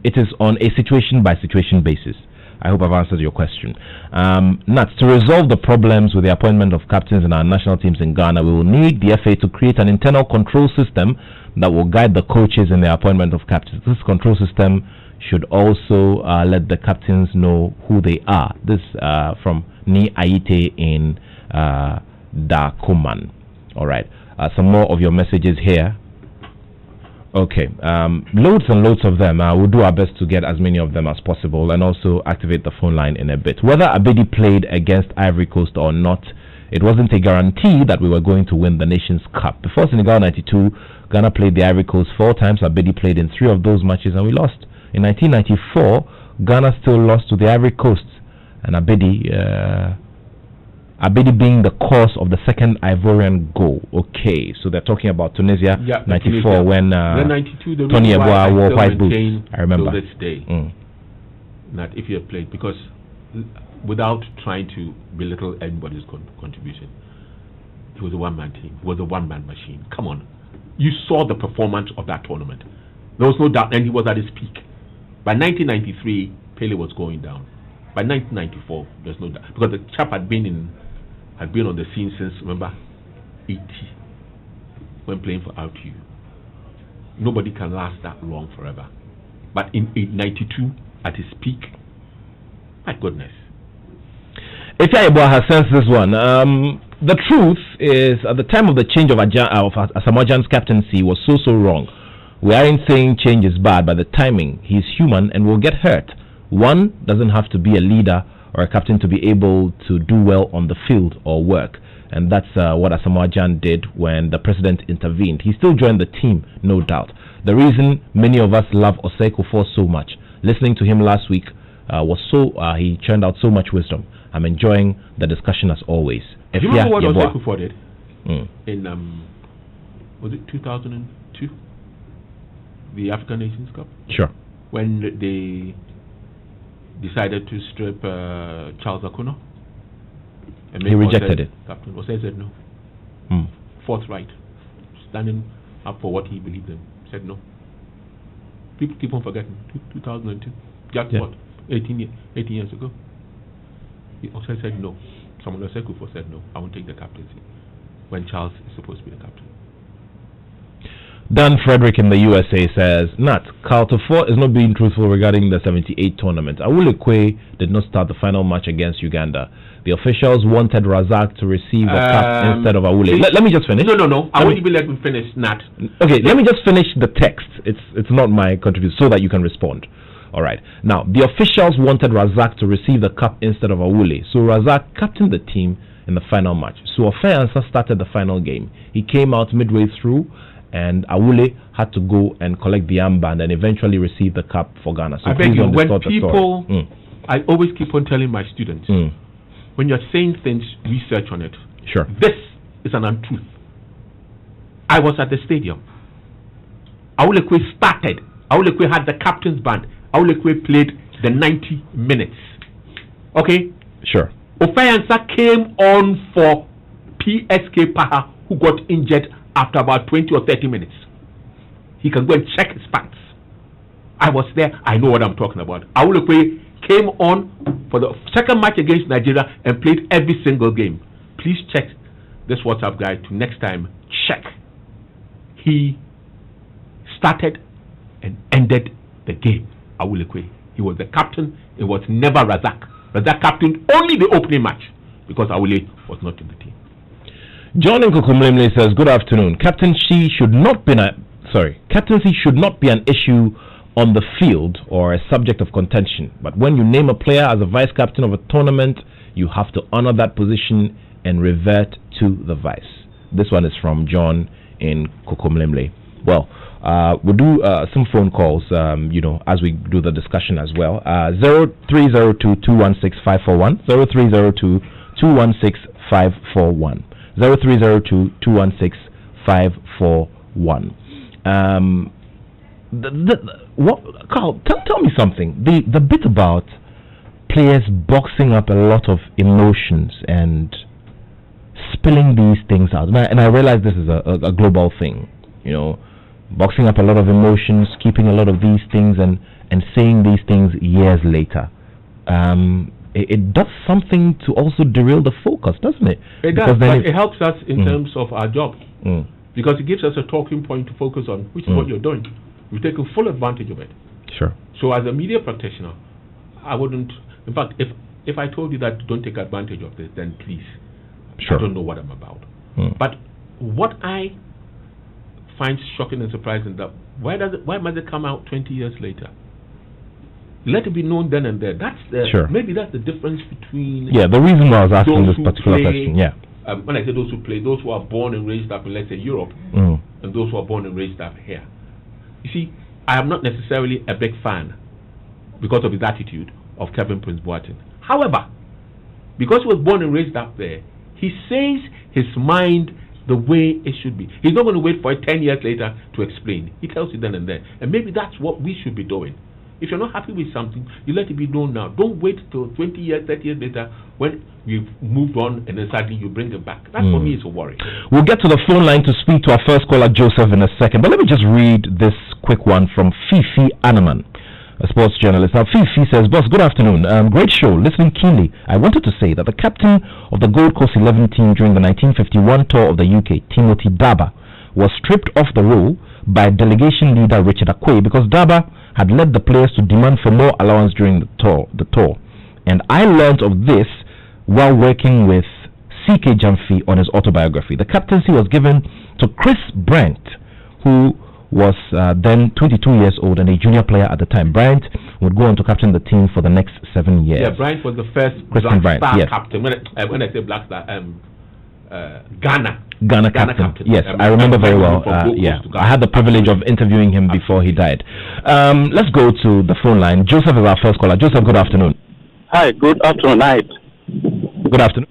it is on a situation-by-situation basis. I hope I've answered your question. Nats, to resolve the problems with the appointment of captains in our national teams in Ghana, we will need the FA to create an internal control system that will guide the coaches in the appointment of captains. This control system should also let the captains know who they are. This from Ni Aite in Dakoman. All right. Some more of your messages here. Okay, loads and loads of them. We'll do our best to get as many of them as possible and also activate the phone line in a bit. Whether Abedi played against Ivory Coast or not, it wasn't a guarantee that we were going to win the Nations Cup. Before Senegal 92, Ghana played the Ivory Coast 4 times. Abedi played in 3 of those matches and we lost. In 1994, Ghana still lost to the Ivory Coast, and Abedi being the cause of the second Ivorian goal. Okay, so they're talking about Tunisia, 94, Tunisia. When 92, Tony Eboa wore white boots. I remember. To this day, that if you have played, because without trying to belittle anybody's contribution, it was a one-man team. It was a one-man machine. Come on. You saw the performance of that tournament. There was no doubt, and he was at his peak. By 1993, Pele was going down. By 1994, there's no doubt, because the chap had been on the scene since, remember, 80, when playing for RTU. Nobody can last that long forever. But in 92, at his peak, my goodness. Ifya Eboa has sensed this one. The truth is, at the time of the change of Asamoah Gyan's captaincy was so wrong. We aren't saying change is bad, but the timing. He's human and will get hurt. One doesn't have to be a leader or a captain to be able to do well on the field or work. And that's what Asamoah Gyan did when the president intervened. He still joined the team, no doubt. The reason many of us love Osei Kufuor so much, listening to him last week, he churned out so much wisdom. I'm enjoying the discussion as always. Do you remember what Osei Kufuor did? In, was it 2002? The African Nations Cup? Sure. When they decided to strip Charles Akuno. He rejected it. Captain Osei said no. Forthright. Standing up for what he believed in. Said no. People keep on forgetting. 2002. Just what? 18 years ago. Osei said no. Someone Osei Kufuor said no. I won't take the captaincy. when Charles is supposed to be the captain. Dan Frederick in the USA says, Nat, Karl Tufuoh is not being truthful regarding the 78 tournament. Awulie did not start the final match against Uganda. The officials wanted Razak to receive a cap instead of Awulie. Let me just finish. No. I want you to let me finish, Nat. Okay, let me just finish the text. It's not my contribution, so that you can respond. All right. Now, the officials wanted Razak to receive the cap instead of Awulie. So Razak captained the team in the final match. So Ofeansa started the final game. He came out midway through, and Awulie had to go and collect the armband and eventually receive the cap for Ghana. So I beg you, when people, I always keep on telling my students, when you're saying things, research on it. Sure. This is an untruth. I was at the stadium. Awulie started. Awulie had the captain's band. Awulie played the 90 minutes. Okay? Sure. Ofeansa came on for PSK Paha, who got injured after about 20 or 30 minutes. He can go and check his facts. I was there. I know what I'm talking about. Awulie came on for the second match against Nigeria and played every single game. Please check this WhatsApp guide to next time. Check. He started and ended the game. Awulie. He was the captain. It was never Razak. Razak captained only the opening match because Awulie was not in the team. John Nkukumlemle says, good afternoon. Captaincy should not be an issue on the field or a subject of contention. But when you name a player as a vice captain of a tournament, you have to honor that position and revert to the vice. This one is from John in Kukumlemle. Well, we'll do some phone calls, as we do the discussion as well. 0302-216-541, 0302-216-541, 0302-216-541. Karl, tell me something. The bit about players boxing up a lot of emotions and spilling these things out, and I realize this is a global thing, boxing up a lot of emotions, keeping a lot of these things and saying these things years later. It does something to also derail the focus, doesn't it? It does, but it helps us in terms of our job. Because it gives us a talking point to focus on, which is what you're doing. We've taken full advantage of it. Sure. So as a media practitioner, I wouldn't... In fact, if I told you that don't take advantage of this, then please. Sure. I don't know what I'm about. But what I find shocking and surprising that why must it come out 20 years later? Let it be known then and there. Maybe that's the difference between... Yeah, the reason why I was asking this particular question, yeah. When I say those who play, those who are born and raised up in, let's say, Europe, and those who are born and raised up here. You see, I am not necessarily a big fan, because of his attitude, of Kevin Prince Boateng. However, because he was born and raised up there, he says his mind the way it should be. He's not going to wait for it 10 years later to explain. He tells you then and there. And maybe that's what we should be doing. If you're not happy with something, you let it be known now. Don't wait till 20 years, 30 years later when we've moved on and then suddenly you bring it back. That for me is a worry. We'll get to the phone line to speak to our first caller, Joseph, in a second. But let me just read this quick one from Fifi Anaman, a sports journalist. Now, Fifi says, Boss, good afternoon. Great show. Listening keenly. I wanted to say that the captain of the Gold Coast 11 team during the 1951 tour of the UK, Timothy Daba, was stripped off the role by delegation leader Richard Akwe because Daba had led the players to demand for more allowance during the tour. And I learned of this while working with C.K. Jamfi on his autobiography. The captaincy was given to Chris Brandt, who was then 22 years old and a junior player at the time. Brandt would go on to captain the team for the next 7 years. Yeah, Brandt was the first Black Star captain. When I say Black Star, Ghana captain. Yes, I remember very well. I had the privilege of interviewing him before he died. Let's go to the phone line. Joseph is our first caller. Joseph, good afternoon. Hi, good afternoon. Night. Good afternoon.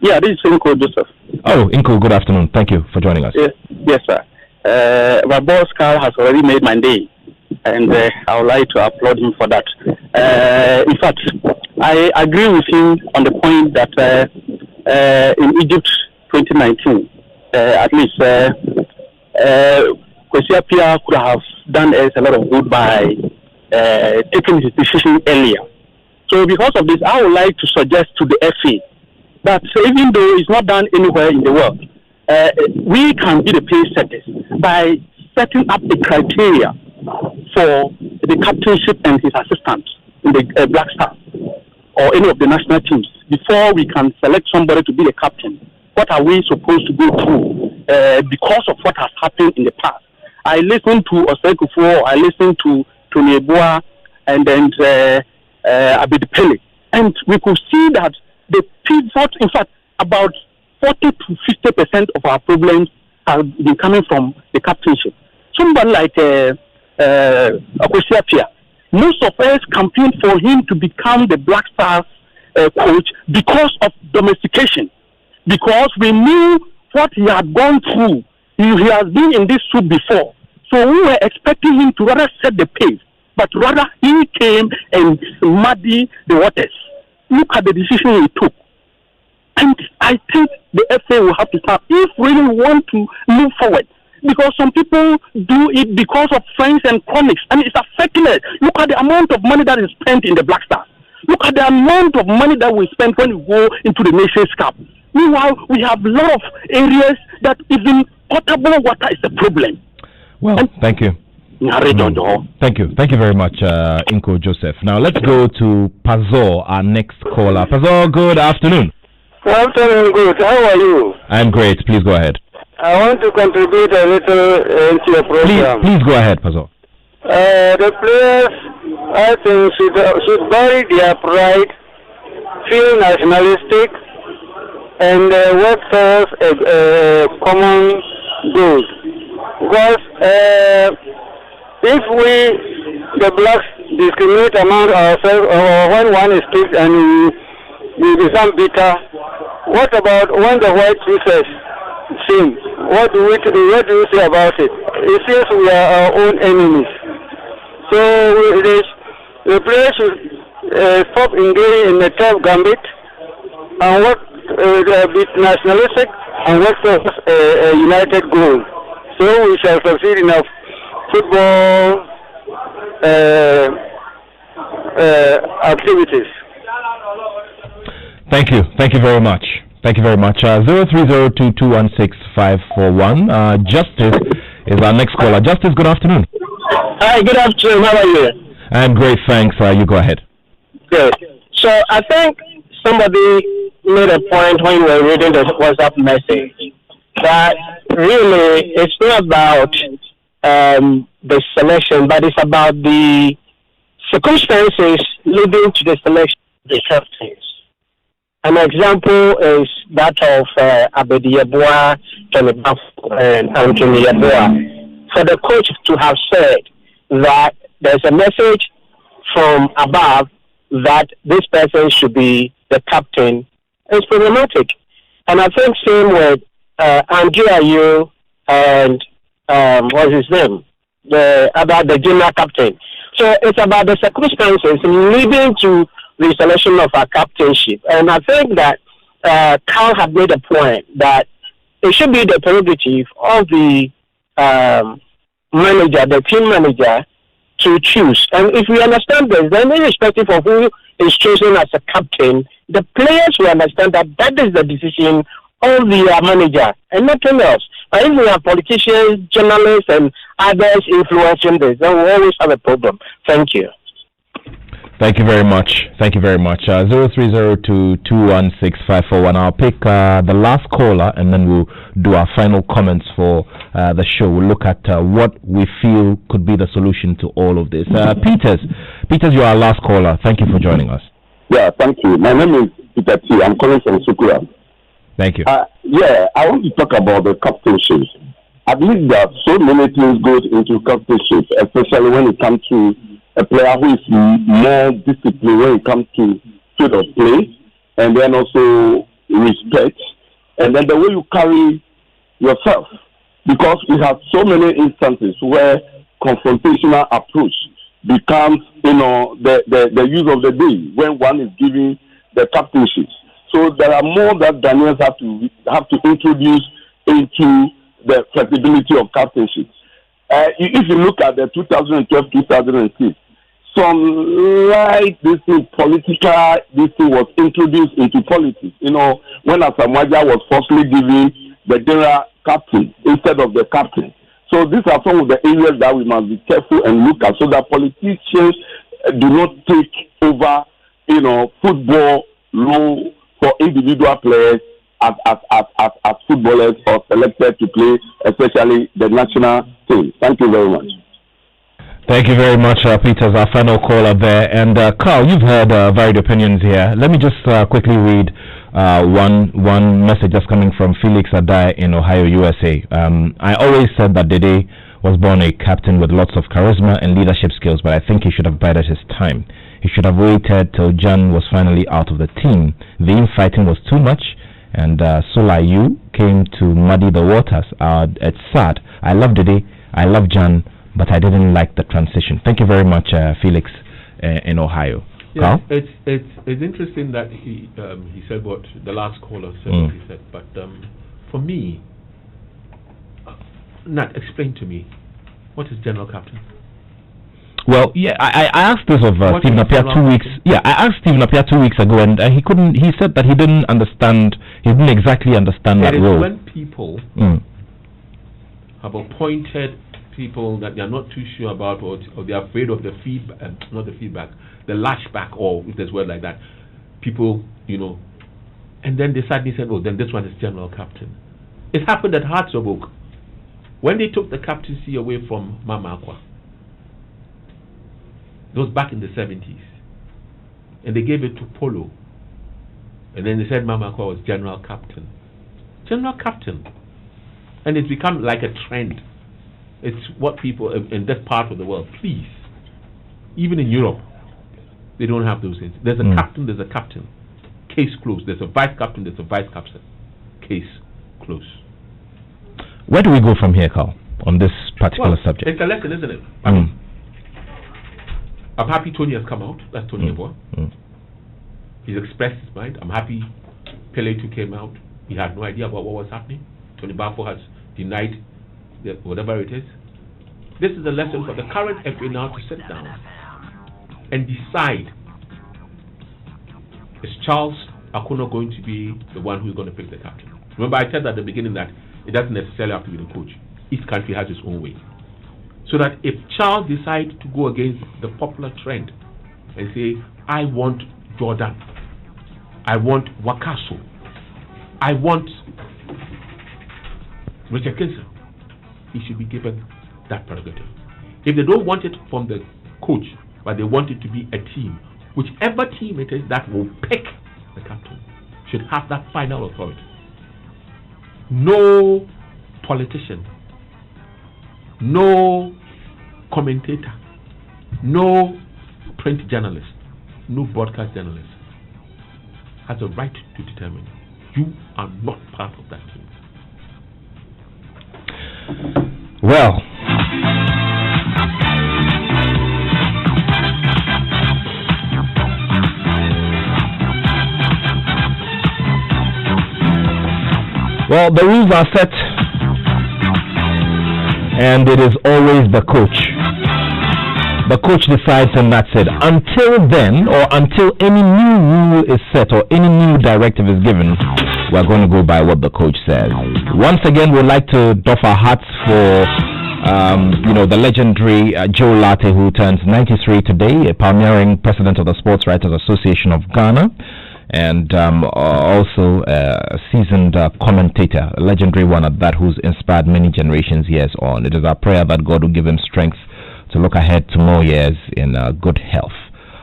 Yeah, this is Inko Joseph. Oh, Inko, good afternoon. Thank you for joining us. Yes, sir. My boss Karl has already made my day, and I would like to applaud him for that. In fact, I agree with him on the point that in Egypt 2019, at least Kwesi Appiah could have done us a lot of good by taking his decision earlier. So because of this, I would like to suggest to the FA that even though it's not done anywhere in the world, we can be the pace setters by setting up the criteria for the captainship and his assistants in the Black Stars or any of the national teams before we can select somebody to be the captain. What are we supposed to go through because of what has happened in the past? I listened to Tufuoh, I listened to Nebua, and then Abedi, and we could see that the pivot, in fact, about 40 to 50% of our problems have been coming from the captainship. Somebody like Akosiapia, most of us campaigned for him to become the Black Stars coach because of domestication, because we knew what he had gone through. He has been in this soup before. So we were expecting him to rather set the pace, but rather he came and muddy the waters. Look at the decision he took. And I think the FA will have to start if we really want to move forward. Because some people do it because of friends and colleagues, and it's affecting us. Look at the amount of money that is spent in the Black Stars. Look at the amount of money that we spend when we go into the Nations Cup. Meanwhile, we have a lot of areas that even potable water is a problem. Well, thank you. Thank you. Thank you very much, Inko Joseph. Now let's go to Pazor, our next caller. Pazor, good afternoon. Good afternoon, good. How are you? I'm great. Please go ahead. I want to contribute a little into your program. Please go ahead, Pazor. The players, I think, should bury their pride, feel nationalistic, and work towards a common goal. Because if we, the blacks, discriminate among ourselves, or when one is kicked and we become bitter, what about when the white chooses sin? What do you say about it? It seems we are our own enemies. So the players should stop engaging in the tough gambit and work be nationalistic and work towards a united goal. So we shall succeed in our football activities. Thank you. Thank you very much. Thank you very much. 0302216541. Justice is our next caller. Justice, good afternoon. Hi, good afternoon. How are you? I'm great, thanks. You go ahead. Good. So I think somebody made a point when you were reading the WhatsApp message that really it's not about the selection, but it's about the circumstances leading to the selection of the captains. An example is that of Abedi Yeboah, and Anthony Yeboah. For the coach to have said that there's a message from above that this person should be the captain is problematic. And I think same with Andrew Ayew and what's his name? About the junior captain. So it's about the circumstances leading to the selection of our captainship. And I think that Karl had made a point that it should be the prerogative of the manager, the team manager, to choose. And if we understand this, then irrespective of who is chosen as a captain, the players will understand that that is the decision of the manager and nothing else. But if we have politicians, journalists, and others influencing this, then we'll always have a problem. Thank you. Thank you very much. Thank you very much. 0302216541. I'll pick the last caller and then we'll do our final comments for the show. We'll look at what we feel could be the solution to all of this. Peters, you're our last caller. Thank you for joining us. Yeah, thank you. My name is Peter T. I'm calling from Sukura. Thank you. I want to talk about the captainship. I believe that so many things go into captainship, especially when it comes to a player who is more disciplined when it comes to field of play, and then also respect, and then the way you carry yourself. Because we have so many instances where confrontational approach becomes, the use of the day when one is giving the captainship. So there are more that Ghanaians have to introduce into the flexibility of captainship. If you look at the 2012-2006, some light political this thing was introduced into politics. When Asamoah was falsely given the general captain instead of the captain. So these are some of the areas that we must be careful and look at, so that politicians do not take over, football role for individual players as footballers or selected to play, especially the national team. Thank you very much. Thank you very much, Peter, as our final caller there. And Karl, you've heard varied opinions here. Let me just quickly read one message that's coming from Felix Adai in Ohio, USA. I always said that Dede was born a captain with lots of charisma and leadership skills, but I think he should have bided his time. He should have waited till Jan was finally out of the team. The infighting was too much, and Sulayu came to muddy the waters. It's sad. I love Dede, I love Jan, but I didn't like the transition. Thank you very much, Felix, in Ohio. Yeah, it's interesting that he said what the last caller said. What he said, but for me, Nat, explain to me, what is general captain? Well, yeah, I asked this of Stephen Appiah 2 weeks. Yeah, I asked Stephen Appiah 2 weeks ago, and he couldn't. He said that he didn't understand. He didn't exactly understand that role. When people have appointed people that they are not too sure about, or they are afraid of the feedback, not the feedback, the lashback, or if there's a word like that, people, and then they suddenly said, oh, then this one is general captain. It happened at Hearts of Oak when they took the captaincy away from Mama Akwa. It was back in the 70s, and they gave it to Polo, and then they said Mama Akwa was general captain. General captain, and it's become like a trend. It's what people in that part of the world, please. Even in Europe, they don't have those things. There's a captain, there's a captain. Case closed. There's a vice captain, there's a vice captain. Case closed. Where do we go from here, Karl, on this particular subject? It's a lesson, isn't it? I'm happy Tony has come out. That's Tony Eboa. He's expressed his mind. I'm happy Pele too came out. He had no idea about what was happening. Tony Bafo has denied whatever it is. This is a lesson for the current FA now to sit down and decide, is Charles Akuno going to be the one who's going to pick the captain? Remember, I said at the beginning that it doesn't necessarily have to be the coach. Each country has its own way. So that if Charles decides to go against the popular trend and say, I want Jordan, I want Wakaso, I want Richard Kinson, he should be given that prerogative. If they don't want it from the coach, but they want it to be a team, whichever team it is that will pick the captain should have that final authority. No politician, no commentator, no print journalist, no broadcast journalist has a right to determine you are not part of that team. Well, the rules are set, and it is always the coach. The coach decides, and that's it. Until then, or until any new rule is set or any new directive is given, we're going to go by what the coach says. Once again, we'd like to doff our hats for the legendary Joe Latte, who turns 93 today, a pioneering president of the Sports Writers Association of Ghana, and also a seasoned commentator, a legendary one at that, who's inspired many generations years on. It is our prayer that God will give him strength to look ahead to more years in good health.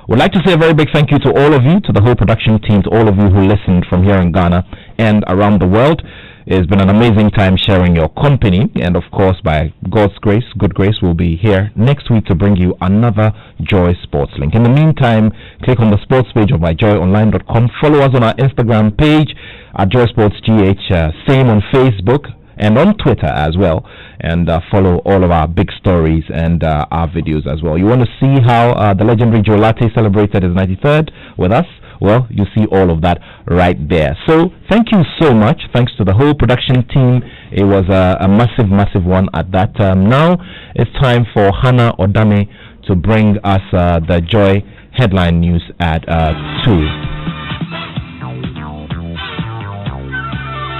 We'd like to say a very big thank you to all of you, to the whole production team, to all of you who listened from here in Ghana and around the world. It's been an amazing time sharing your company, and of course, by God's grace, good grace, we'll be here next week to bring you another Joy Sports Link. In the meantime, click on the sports page of myjoyonline.com. Follow us on our Instagram page at Joy Sports GH, same on Facebook and on Twitter as well, and follow all of our big stories and our videos as well. You want to see how the legendary Joe Latte celebrated his 93rd with us? Well, you see all of that right there. So thank you so much. Thanks to the whole production team. It was a massive one at that. Now it's time for Hannah Odame to bring us the Joy headline news at 2.